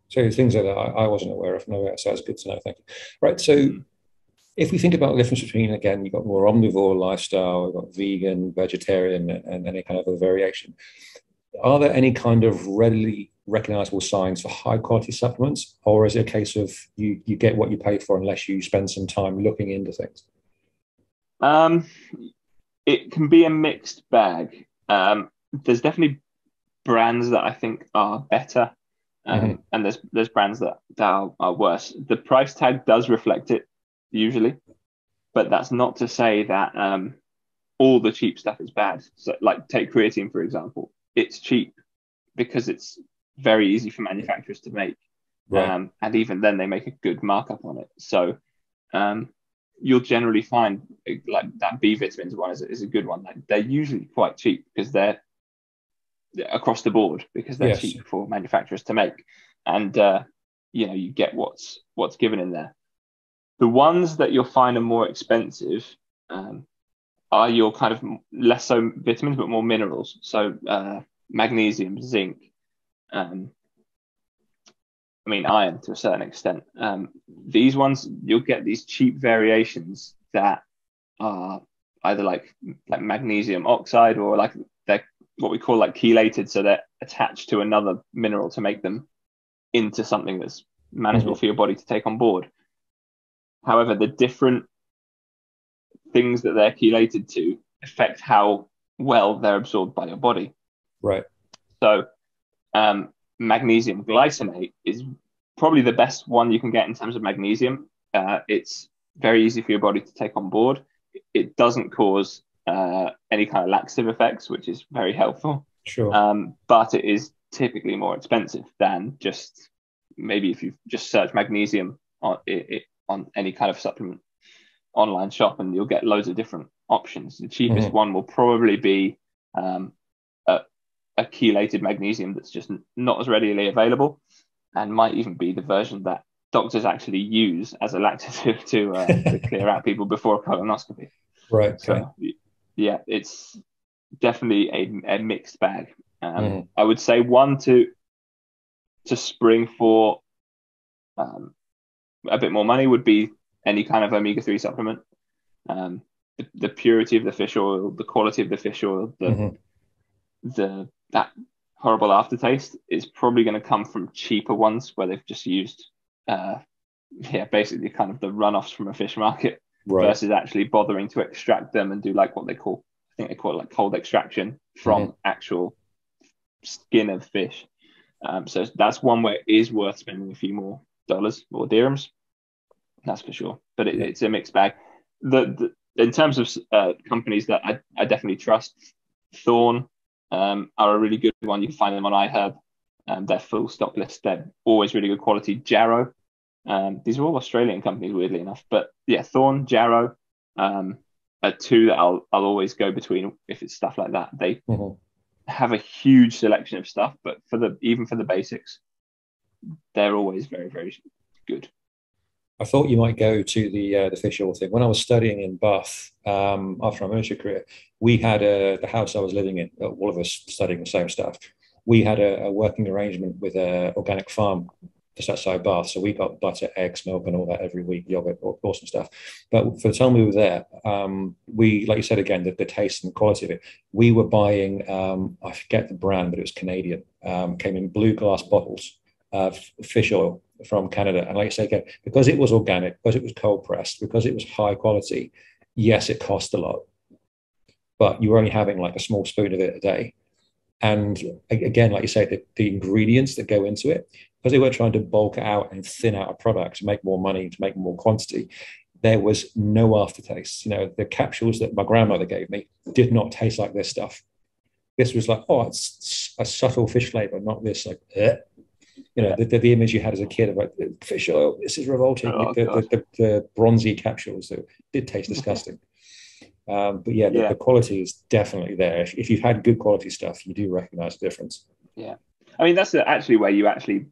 So things that I wasn't aware of. No, so that's good to know. Thank you. Right. So if we think about the difference between, again, you've got more omnivore lifestyle, you've got vegan, vegetarian, and any kind of other variation, are there any kind of readily recognizable signs for high quality supplements, or is it a case of you get what you pay for unless you spend some time looking into things? It can be a mixed bag. There's definitely brands that I think are better, and there's brands that are worse. The price tag does reflect it usually, but that's not to say that all the cheap stuff is bad. So, like, take creatine for example. It's cheap because it's very easy for manufacturers to make, and even then they make a good markup on it. So you'll generally find like that B vitamins one is a good one. Like, they're usually quite cheap because they're across the board because they're cheap for manufacturers to make, and you get what's given in there. The ones that you'll find are more expensive are your kind of less so vitamins but more minerals. So magnesium, zinc, iron to a certain extent. These ones, you'll get these cheap variations that are either like magnesium oxide, or like they're what we call like chelated, so they're attached to another mineral to make them into something that's manageable for your body to take on board. However, the different things that they're chelated to affect how well they're absorbed by your body. So magnesium glycinate is probably the best one you can get in terms of magnesium. It's very easy for your body to take on board. It doesn't cause any kind of laxative effects, which is very helpful. But it is typically more expensive than just maybe if you just search magnesium on any kind of supplement online shop, and you'll get loads of different options. The cheapest one will probably be a chelated magnesium that's just not as readily available, and might even be the version that doctors actually use as a laxative to clear out people before a colonoscopy. So it's definitely a mixed bag. I would say one to spring for a bit more money would be any kind of omega-3 supplement. The purity of the fish oil, the quality of the fish oil, that horrible aftertaste is probably going to come from cheaper ones where they've just used, basically kind of the runoffs from a fish market, right. versus actually bothering to extract them and do like what they call, I think they call it like cold extraction from actual skin of fish. So that's one where it is worth spending a few more dollars or dirhams. That's for sure. But it's a mixed bag. In terms of companies that I definitely trust, Thorn are a really good one. You can find them on iHerb. They're full stock list. They're always really good quality. Jarrow. These are all Australian companies, weirdly enough. But yeah, Thorn, Jarrow are two that I'll always go between if it's stuff like that. They have a huge selection of stuff, but even for the basics, they're always very, very good. I thought you might go to the fish oil thing. When I was studying in Bath, after my military career, we had the house I was living in, all of us studying the same stuff. We had a working arrangement with an organic farm just outside Bath. So we got butter, eggs, milk, and all that every week, yogurt, awesome stuff. But for the time we were there, we, like you said again, the taste and quality of it, we were buying, I forget the brand, but it was Canadian, came in blue glass bottles of fish oil from Canada. And like I say again, because it was organic, because it was cold pressed, because it was high quality, yes, it cost a lot, but you were only having like a small spoon of it a day. And again, like you say, the ingredients that go into it, because they were trying to bulk out and thin out a product to make more money, to make more quantity, there was no aftertaste. You know, the capsules that my grandmother gave me did not taste like this stuff. This was like, oh, it's a subtle fish flavor, not this like, you know, the image you had as a kid about fish oil, this is revolting. The bronzy capsules that did taste disgusting. But yeah, the quality is definitely there. If you've had good quality stuff, you do recognize the difference. Yeah. I mean, that's actually where you actually,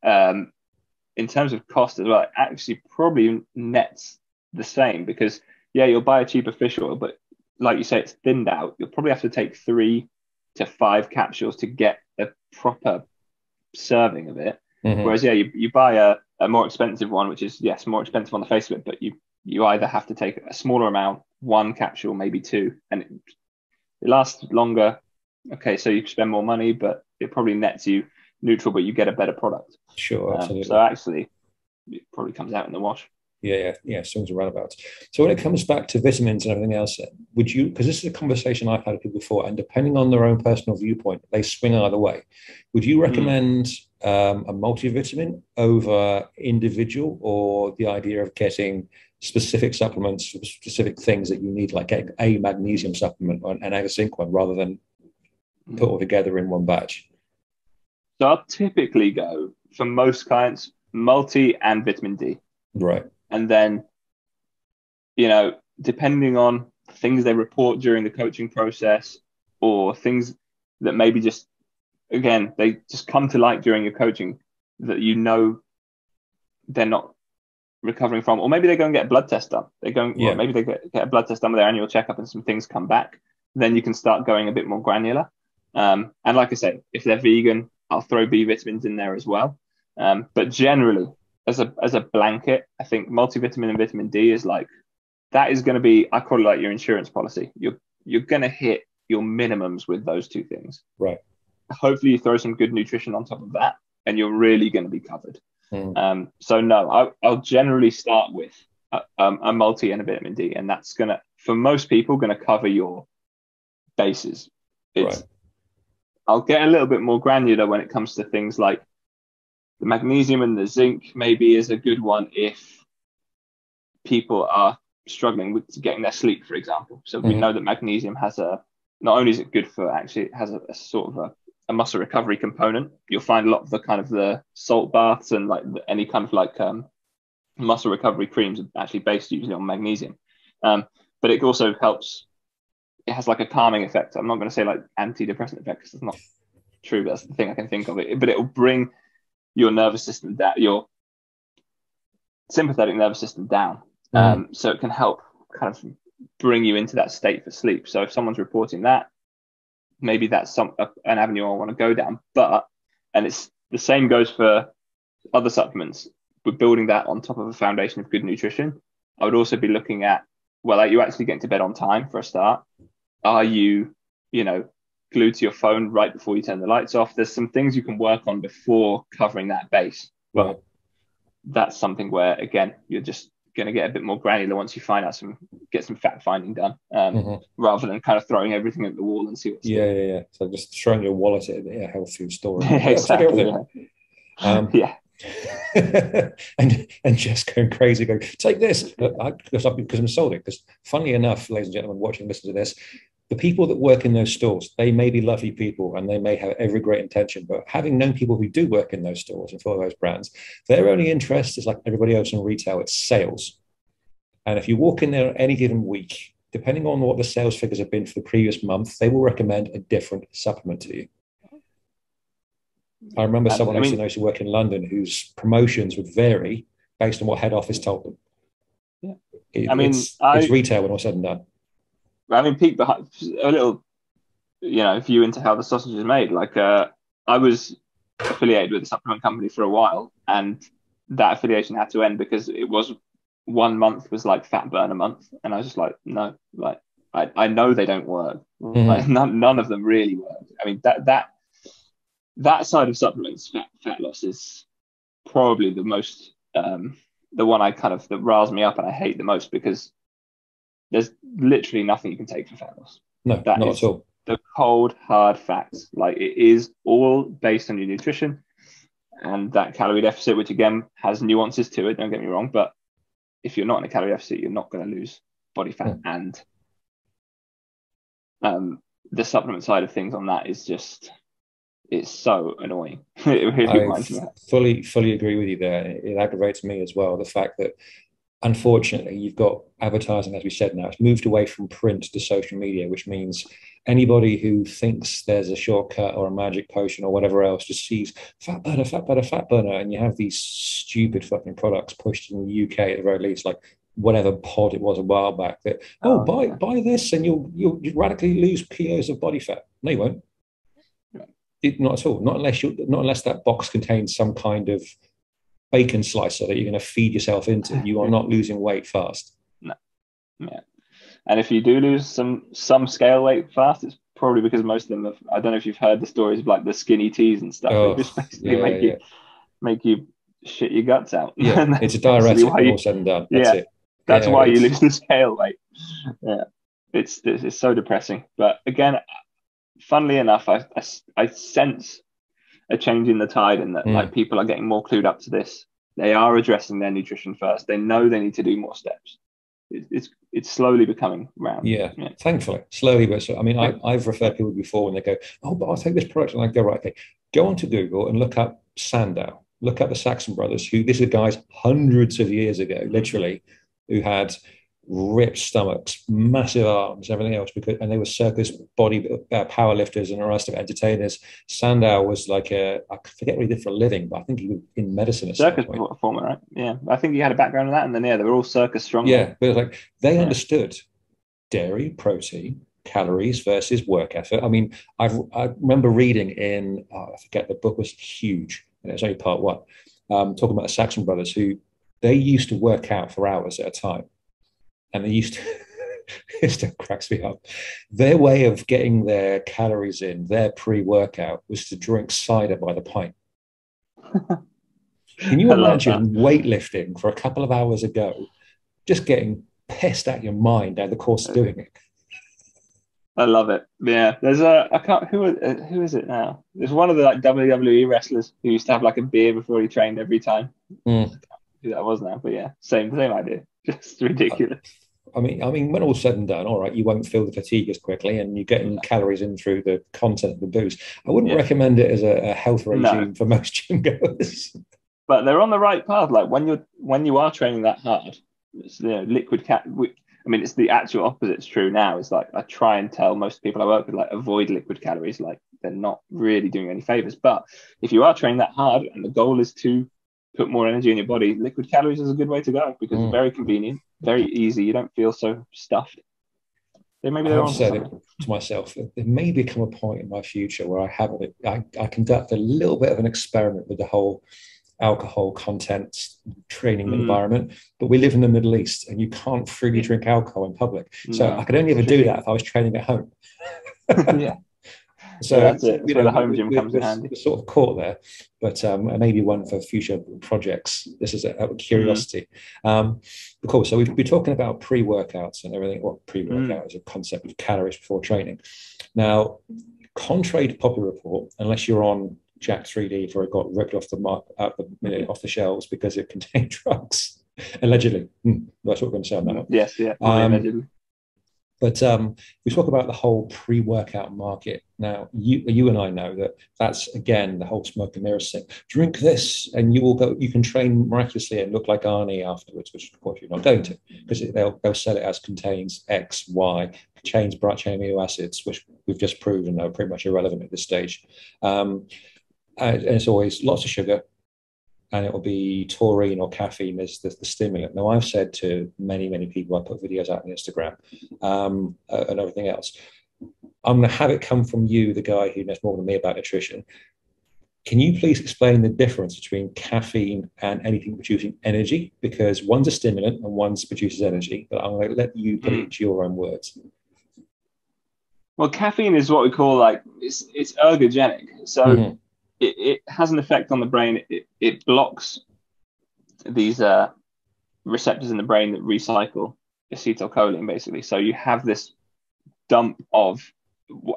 in terms of cost as well, it actually probably nets the same, because you'll buy a cheaper fish oil, but like you say, it's thinned out. You'll probably have to take 3 to 5 capsules to get a proper serving of it. Whereas you buy a more expensive one, which is more expensive on the face of it, but you either have to take a smaller amount, 1 capsule, maybe 2, and it lasts longer. Okay, so you spend more money, but it probably nets you neutral, but you get a better product. Sure, absolutely. So actually, it probably comes out in the wash. Yeah, swings and roundabouts. So when it comes back to vitamins and everything else, would you, because this is a conversation I've had with people before, and depending on their own personal viewpoint, they swing either way. Would you recommend a multivitamin over individual, or the idea of getting specific supplements for specific things that you need, like getting a magnesium supplement and a zinc one, rather than put all together in one batch? So I'll typically go, for most clients, multi and vitamin D. Right. And then, depending on things they report during the coaching process, or things that maybe just, again, they just come to light during your coaching that they're not recovering from, or maybe they go and get a blood test done. Maybe they get a blood test done with their annual checkup and some things come back. Then you can start going a bit more granular. And like I say, if they're vegan, I'll throw B vitamins in there as well. But generally, as a blanket, I think multivitamin and vitamin D is like, that is going to be, I call it like your insurance policy. You're going to hit your minimums with those 2 things. Right. Hopefully you throw some good nutrition on top of that, and you're really going to be covered. So no, I'll generally start with a multi and a vitamin D, and that's going to, for most people, going to cover your bases. Right. I'll get a little bit more granular when it comes to things like the magnesium and the zinc. Maybe is a good one if people are struggling with getting their sleep, for example. So we know that magnesium has not only is it good for, actually it has a sort of a muscle recovery component. You'll find a lot of the kind of the salt baths and like any kind of like muscle recovery creams are actually based usually on magnesium. But it also helps. It has like a calming effect. I'm not going to say like antidepressant effect, because it's not true, but that's the thing I can think of it. But it will bring your nervous system down, your sympathetic nervous system down. So it can help kind of bring you into that state for sleep. So if someone's reporting that, maybe that's an avenue I want to go down. And it's the same goes for other supplements. We're building that on top of a foundation of good nutrition. I would also be looking at, well, are you actually getting to bed on time for a start? Are you, glued to your phone right before you turn the lights off. There's some things you can work on before covering that base. But that's something where, again, you're just going to get a bit more granular once you get some fact finding done, rather than kind of throwing everything at the wall and see what's yeah. So just throwing your wallet at a health food store. Exactly. and just going crazy, go take this because I'm sold it. Because funnily enough, ladies and gentlemen, watching, listen to this, the people that work in those stores, they may be lovely people and they may have every great intention, but having known people who do work in those stores and for those brands, their only interest is like everybody else in retail, it's sales. And if you walk in there any given week, depending on what the sales figures have been for the previous month, they will recommend a different supplement to you. I remember someone I used to work in London whose promotions would vary based on what head office told them. It's retail when all said and done. Peek behind a little, view into how the sausage is made. Like, I was affiliated with a supplement company for a while, and that affiliation had to end because it was 1 month was like fat burner month, and I was just like, no, like I know they don't work. Like, none of them really work. I mean, that side of supplements, fat loss, is probably the most the one that riles me up and I hate the most, because there's literally nothing you can take for fat loss. No, not at all. The cold, hard facts. Like, it is all based on your nutrition and that calorie deficit, which again has nuances to it, don't get me wrong, but if you're not in a calorie deficit, you're not going to lose body fat. And the supplement side of things on that is just, it's so annoying. It really reminds me of that. Fully agree with you there. It aggravates me as well, the fact that unfortunately you've got advertising, as we said, now it's moved away from print to social media, which means anybody who thinks there's a shortcut or a magic potion or whatever else just sees fat burner, and you have these stupid fucking products pushed in the UK at the very least, like whatever pod it was a while back, that buy this and you'll radically lose kilos of body fat. No, you won't. Not at all. Not unless that box contains some kind of bacon slicer that you're going to feed yourself into. You are not losing weight fast. No. Yeah. And if you do lose some scale weight fast, it's probably because most of them have, I don't know if you've heard the stories of like the skinny teas and stuff. They just basically make you shit your guts out. Yeah, it's a diuretic when all said and done. That's why you lose the scale weight. Yeah. It's so depressing. But again, funnily enough, I sense a change in the tide, in that like people are getting more clued up to this. They are addressing their nutrition first. They know they need to do more steps. It's slowly becoming round. Yeah. Thankfully, slowly, but so. I mean, I've referred people before when they go, oh, but I'll take this product, and I go, right, okay, go onto Google and look up Sandow, look up the Saxon brothers, who these are guys hundreds of years ago, literally, who had ripped stomachs, massive arms, everything else, and they were circus body power lifters and the rest of entertainers. Sandow was like I forget what he did for a living, but I think he was in medicine. Circus performer, right? Yeah, I think he had a background in that, and then they were all circus strong. Yeah, but it was like they understood dairy, protein, calories versus work effort. I mean, I remember reading in I forget, the book was huge, and it was only part one, talking about the Saxon brothers, who they used to work out for hours at a time. And they used to, it still cracks me up. Their way of getting their calories in, their pre-workout, was to drink cider by the pint. Can you imagine weightlifting for a couple of hours ago, just getting pissed out your mind down the course of doing it? I love it. Yeah, there's who is it now? There's one of the like WWE wrestlers who used to have like a beer before he trained every time. Who that was now, but yeah, same idea. Just ridiculous. I mean, when all's said and done, all right, you won't feel the fatigue as quickly, and you're getting calories in through the content of the booze. I wouldn't recommend it as a health regime for most gym goers. But they're on the right path. Like when you are training that hard, it's, liquid cat. I mean, it's the actual opposite. It's true now. It's like I try and tell most people I work with, like, avoid liquid calories. Like, they're not really doing any favors. But if you are training that hard and the goal is to put more energy in your body, liquid calories is a good way to go, because it's very convenient, very easy. You don't feel so stuffed. I've said it to myself. There may become a point in my future where I conduct a little bit of an experiment with the whole alcohol content training environment, but we live in the Middle East and you can't freely drink alcohol in public. So I could only ever do that if I was training at home. So yeah, that's it. That's where the home gym comes in handy. We're sort of caught there, but maybe one for future projects. This is a curiosity. Cool. So we've been talking about pre-workouts and everything. Well, pre-workout is a concept of calories before training. Now, contrary to popular report, unless you're on Jack 3D for it got ripped off off the shelves because it contained drugs, allegedly. That's what we're going to say on that one. Yes, yeah, allegedly. But we talk about the whole pre-workout market. Now, you and I know that's, again, the whole smoke and mirrors thing. Drink this and you will go, you can train miraculously and look like Arnie afterwards, which of course you're not going to, because they'll sell it as contains X, Y, contains branch chain amino acids, which we've just proven are pretty much irrelevant at this stage. And it's always lots of sugar, and it will be taurine or caffeine as the stimulant. Now, I've said to many, many people, I put videos out on Instagram and everything else, I'm going to have it come from you, the guy who knows more than me about nutrition. Can you please explain the difference between caffeine and anything producing energy? Because one's a stimulant and one's produces energy, but I'm going to let you put it into your own words. Well, caffeine is what we call it's ergogenic. So it has an effect on the brain. It blocks these receptors in the brain that recycle acetylcholine, basically. So you have this dump of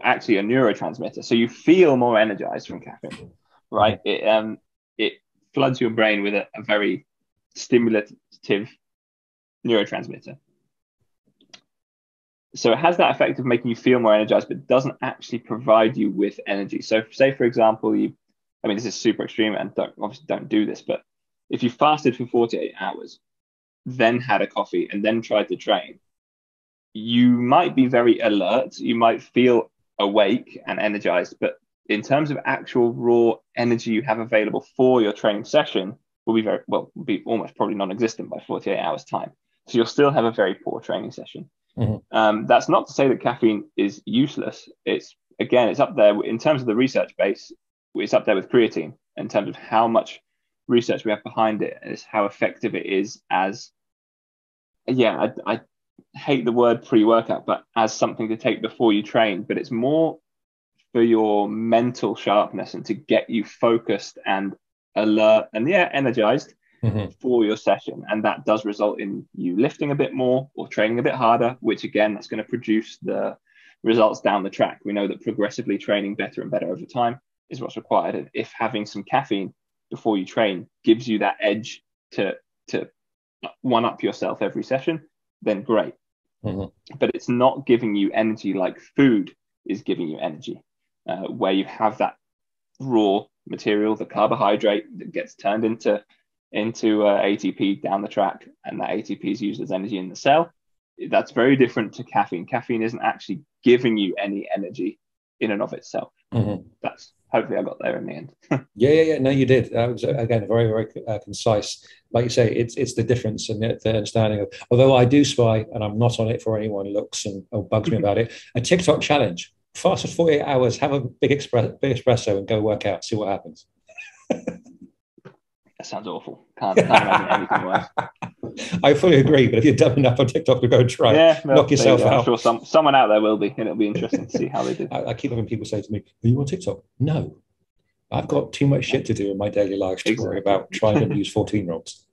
actually a neurotransmitter. So you feel more energized from caffeine, right? It floods your brain with a very stimulative neurotransmitter. So it has that effect of making you feel more energized, but doesn't actually provide you with energy. So say, for example, this is super extreme and obviously don't do this, but if you fasted for 48 hours, then had a coffee and then tried to train, you might be very alert. You might feel awake and energized, but in terms of actual raw energy you have available for your training session will be almost probably non-existent by 48 hours time. So you'll still have a very poor training session. That's not to say that caffeine is useless. It's up there in terms of the research base. It's up there with creatine in terms of how much research we have behind it, is how effective it is as, I hate the word pre-workout, but as something to take before you train. But it's more for your mental sharpness and to get you focused and alert and energized for your session. And that does result in you lifting a bit more or training a bit harder, which again, that's going to produce the results down the track. We know that progressively training better and better over time is what's required. And if having some caffeine before you train gives you that edge to one up yourself every session, then great. But it's not giving you energy like food is giving you energy, where you have that raw material, the carbohydrate that gets turned into ATP down the track, and that ATP is used as energy in the cell. That's very different to caffeine. Caffeine isn't actually giving you any energy in and of itself. That's hopefully I got there in the end. Yeah. No, you did. That was again very, very concise. Like you say, it's the difference and the understanding of. Although I do spy, and I'm not on it for anyone who looks and bugs me about it, a TikTok challenge: fast for 48 hours, have a big espresso, and go work out. See what happens. That sounds awful. Can't imagine anything worse. I fully agree, but if you're dumb enough on TikTok to go and try, knock yourself out. I'm sure someone out there will be, and it'll be interesting to see how they do. I keep having people say to me, "Are you on TikTok?" No, I've got too much shit to do in my daily life to worry about trying to use 14-year-olds.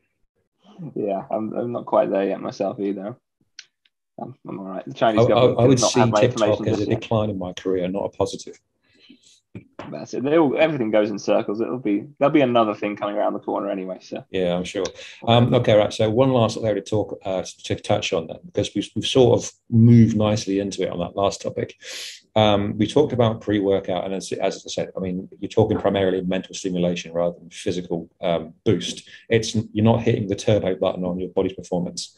Yeah, I'm not quite there yet myself either. I'm all right. The Chinese government I would not see have my TikTok as a yet. decline in my career, not a positive. That's it. Everything goes in circles. There'll be another thing coming around the corner anyway. So yeah, I'm sure. Okay, right. So one last area to touch on then, because we've sort of moved nicely into it on that last topic. We talked about pre-workout, and as I said, I mean, you're talking primarily mental stimulation rather than physical boost. You're not hitting the turbo button on your body's performance.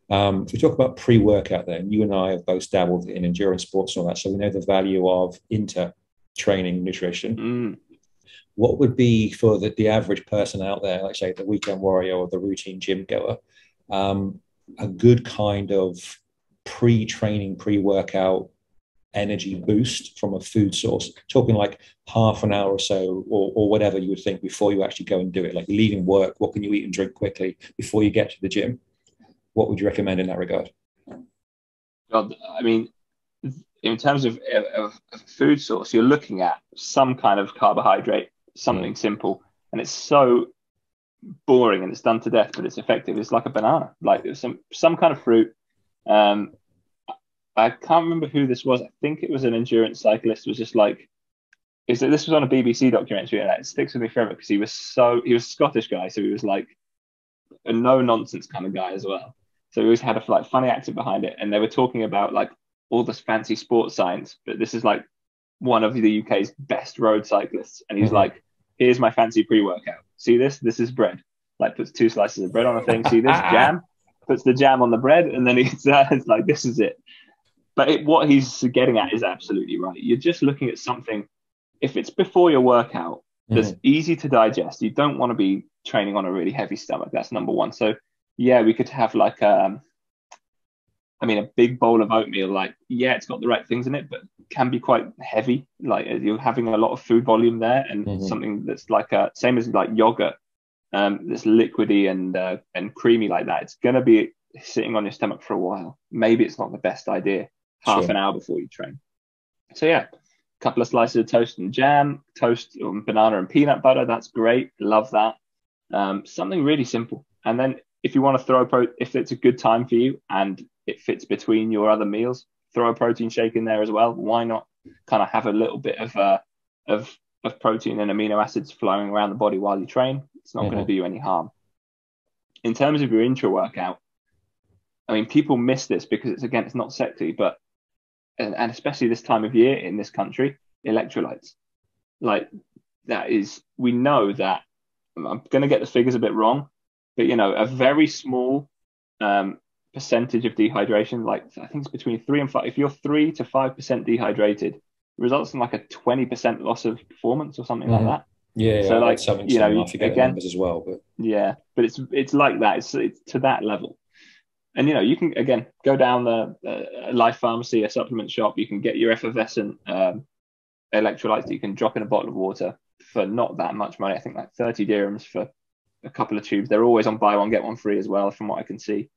If we talk about pre-workout, then you and I have both dabbled in endurance sports and all that, so we know the value of training nutrition. What would be for the average person out there, like say the weekend warrior or the routine gym goer, a good kind of pre-training, pre-workout energy boost from a food source? Talking like half an hour or so, or whatever you would think before you actually go and do it. Like leaving work, what can you eat and drink quickly before you get to the gym? What would you recommend in that regard? God, I mean, in terms of a food source, you're looking at some kind of carbohydrate, something simple, and it's so boring and it's done to death, but it's effective. It's like a banana, like some kind of fruit. I can't remember who this was. I think it was an endurance cyclist. It was just like, this was on a BBC documentary, and it sticks with me forever because he was a Scottish guy, so he was like a no nonsense kind of guy as well. So he always had a like funny accent behind it, and they were talking about like all this fancy sports science, but this is like one of the UK's best road cyclists, and he's like, "Here's my fancy pre-workout. See this? This is bread." Like puts 2 slices of bread on a thing. See this jam? Puts the jam on the bread, and then it's like, this is it. But what he's getting at is absolutely right. You're just looking at something. If it's before your workout, that's easy to digest. You don't want to be training on a really heavy stomach. That's number one. So yeah, we could have like a big bowl of oatmeal. Like, yeah, it's got the right things in it, but can be quite heavy. Like you're having a lot of food volume there, and something that's like same as like yogurt, that's liquidy and creamy like that. It's gonna be sitting on your stomach for a while. Maybe it's not the best idea half an hour before you train. So yeah, a couple of slices of toast and jam, toast, banana and peanut butter. That's great. Love that. Something really simple. And then if you want to throw if it's a good time for you and it fits between your other meals, throw a protein shake in there as well. Why not kind of have a little bit of protein and amino acids flowing around the body while you train? It's not going to do you any harm. In terms of your intra workout, I mean, people miss this because it's not sexy, but and especially this time of year in this country, electrolytes. Like that is, we know that, I'm going to get the figures a bit wrong, but a very small percentage of dehydration, like I think it's between 3 and 5. If you're 3 to 5% dehydrated, it results in like a 20% loss of performance or something like that. Yeah. So like, something I forget the numbers as well, but yeah, but it's like that. It's to that level. And you can again go down the Life Pharmacy, a supplement shop. You can get your effervescent electrolytes that you can drop in a bottle of water for not that much money. I think like 30 dirhams for a couple of tubes. They're always on buy one get one free as well, from what I can see.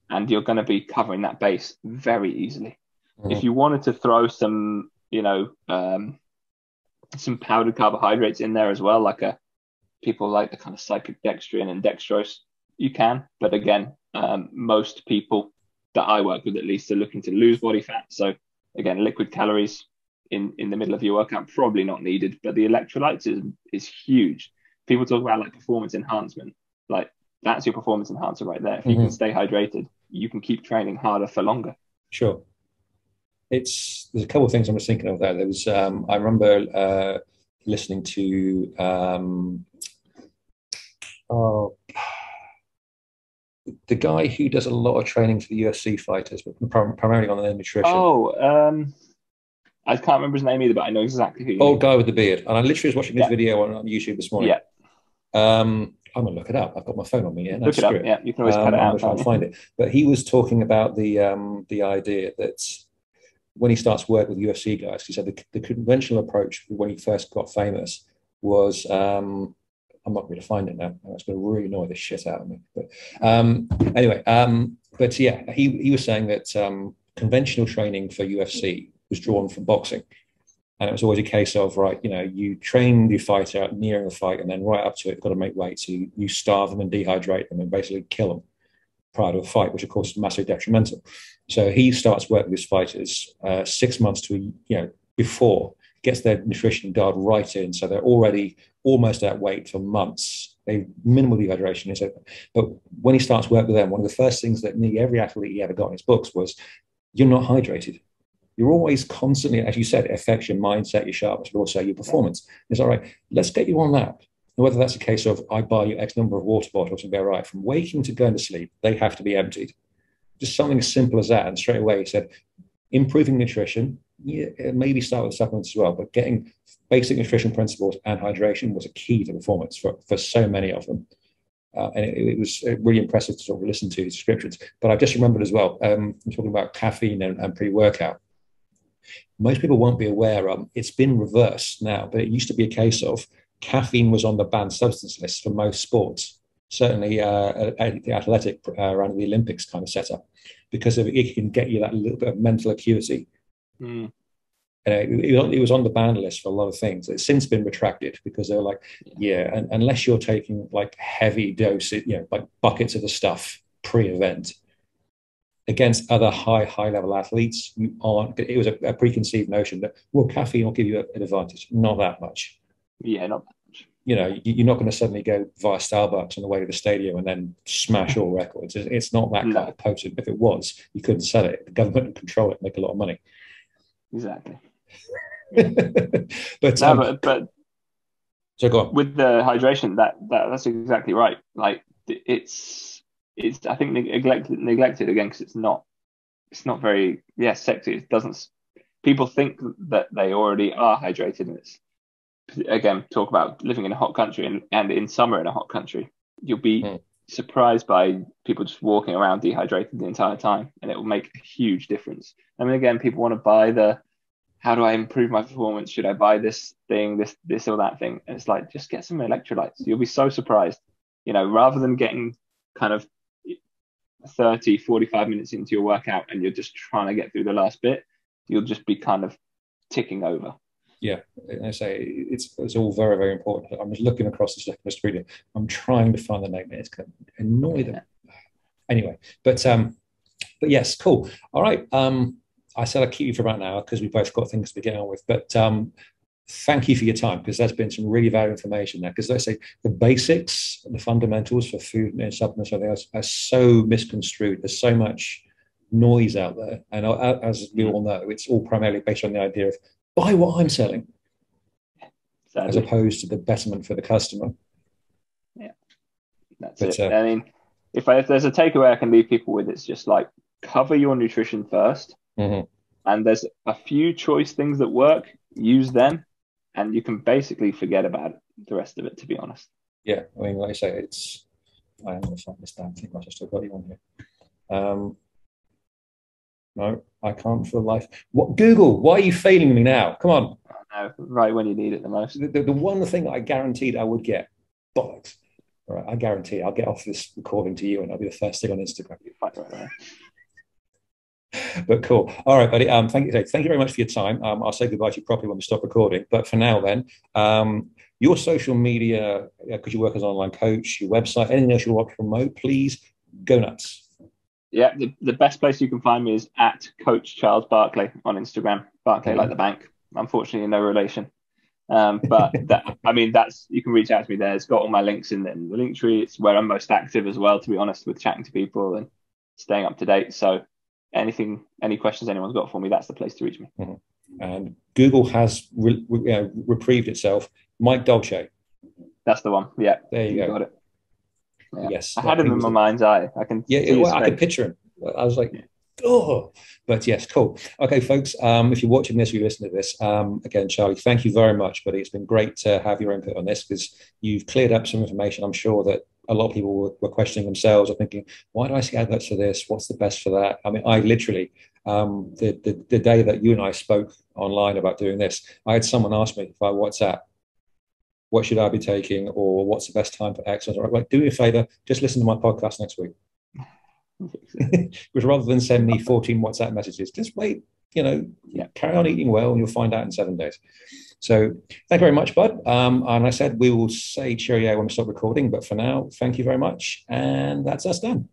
And you're going to be covering that base very easily. If you wanted to throw some, some powdered carbohydrates in there as well, like people like the kind of cyclodextrin and dextrose, you can. But again, most people that I work with at least are looking to lose body fat. So again, liquid calories in the middle of your workout, probably not needed, but the electrolytes is huge. People talk about like performance enhancement, like that's your performance enhancer right there. If you can stay hydrated, you can keep training harder for longer. Sure. There's a couple of things I'm just thinking of there. There was, I remember listening to, the guy who does a lot of training for the UFC fighters, but primarily on their nutrition. I can't remember his name either, but I know exactly who. Old guy with the beard. And I literally was watching his video on YouTube this morning. Yeah. I'm going to look it up. I've got my phone on me. Yeah, look it up. Yeah, you can always cut it out. I'm trying to find it. But he was talking about the idea that when he starts work with UFC guys, he said the conventional approach when he first got famous was, I'm not going to find it now. It's going to really annoy the shit out of me. But anyway, but yeah, he was saying that conventional training for UFC was drawn from boxing. And it was always a case of, right, you train the fighter nearing the fight, and then right up to it, you've got to make weight. So you starve them and dehydrate them and basically kill them prior to a fight, which of course is massively detrimental. So he starts working with his fighters 6 months to before, gets their nutrition dialed right in, so they're already almost at weight for months. They minimal dehydration is open. But when he starts work with them, one of the first things that nearly every athlete he ever got in his books was, you're not hydrated. You're always constantly, as you said, it affects your mindset, your sharpness, but also your performance. It's all right, let's get you on that. And whether that's a case of I buy you X number of water bottles and go, right, from waking to going to sleep, they have to be emptied. Just something as simple as that. And straight away he said, improving nutrition, maybe start with supplements as well, but getting basic nutrition principles and hydration was a key to performance for so many of them. And it was really impressive to sort of listen to his descriptions. But I've just remembered as well, I'm talking about caffeine and pre-workout. Most people won't be aware it's been reversed now, but it used to be a case of caffeine was on the banned substance list for most sports, certainly the athletic around the Olympics kind of setup, because it can get you that little bit of mental acuity Mm. It was on the ban list for a lot of things. It's since been retracted because they're like, yeah, and unless you're taking like heavy doses, like buckets of the stuff pre-event against other high level athletes, you aren't. It was a preconceived notion that, well, caffeine will give you an advantage. Not that much. Yeah, not that much. You're not going to suddenly go via Starbucks on the way to the stadium and then smash all records. It's not that kind of potent. If it was, you couldn't sell it. The government would control it, make a lot of money. Exactly. but so go on. With the hydration, that's exactly right. Like it's I think neglected again because it's not very sexy. It doesn't. People think that they already are hydrated, and it's, again, talk about living in a hot country and in summer in a hot country. You'll be surprised by people just walking around dehydrated the entire time, and it will make a huge difference. I mean, again, people want to buy how do I improve my performance? Should I buy this thing, this or that thing? And it's like, just get some electrolytes. You'll be so surprised. Rather than getting kind of 30, 45 minutes into your workout and you're just trying to get through the last bit, you'll just be kind of ticking over. Yeah, I say it's all very, very important. I'm just looking across the list reading. I'm trying to find the name. It's going to annoy them. Anyway, but yes, cool. All right. I said I'd keep you for about an hour because we both got things to get on with. But thank you for your time, because there's been some really valuable information there. Because let's say the basics, the fundamentals for food and supplements, everything else are so misconstrued. There's so much noise out there, and as we all know, it's all primarily based on the idea of buy what I'm selling, as opposed to the betterment for the customer. Yeah, that's it. I mean, if there's a takeaway I can leave people with, it's just like, cover your nutrition first. Mm-hmm. And there's a few choice things that work, use them, and you can basically forget about the rest of it, to be honest. Yeah, I mean, like I say, I am going to find this damn thing. I still got you on here. No, I can't for the life. What, Google, why are you failing me now? Come on. No, right when you need it the most. The one thing I guaranteed I would get, bollocks. All right, I guarantee I'll get off this recording to you and I'll be the first thing on Instagram. But cool. All right, buddy. Thank you very much for your time. I'll say goodbye to you properly when we stop recording. But for now, then, your social media, because you work as an online coach, your website, anything else you want to promote, please go nuts. Yeah, the best place you can find me is at Coach Charles Barclay on Instagram. Barclay like the bank. Unfortunately, no relation. But you can reach out to me there. It's got all my links in the link tree. It's where I'm most active as well, to be honest, with chatting to people and staying up to date. So any questions anyone's got for me, that's the place to reach me. Mm-hmm. And Google has reprieved itself. Mike Dolce. That's the one. Yeah, there you go. Got it. Yeah. Yes, I had him in my mind's eye. I can. I could picture him. I was like, oh, but yes, cool. Okay, folks. If you're watching this, you listen to this. Again, Charlie, thank you very much, buddy. It's been great to have your input on this, because you've cleared up some information. I'm sure that a lot of people were questioning themselves or thinking, why do I see adverts for this? What's the best for that? I mean, I literally, the day that you and I spoke online about doing this, I had someone ask me via WhatsApp, what should I be taking, or what's the best time for exercise? Or like, do me a favor, just listen to my podcast next week. Because rather than send me 14 WhatsApp messages, just wait, carry on eating well and you'll find out in 7 days. So thank you very much, bud. And I said we will say cheerio when we stop recording, but for now, thank you very much. And that's us done.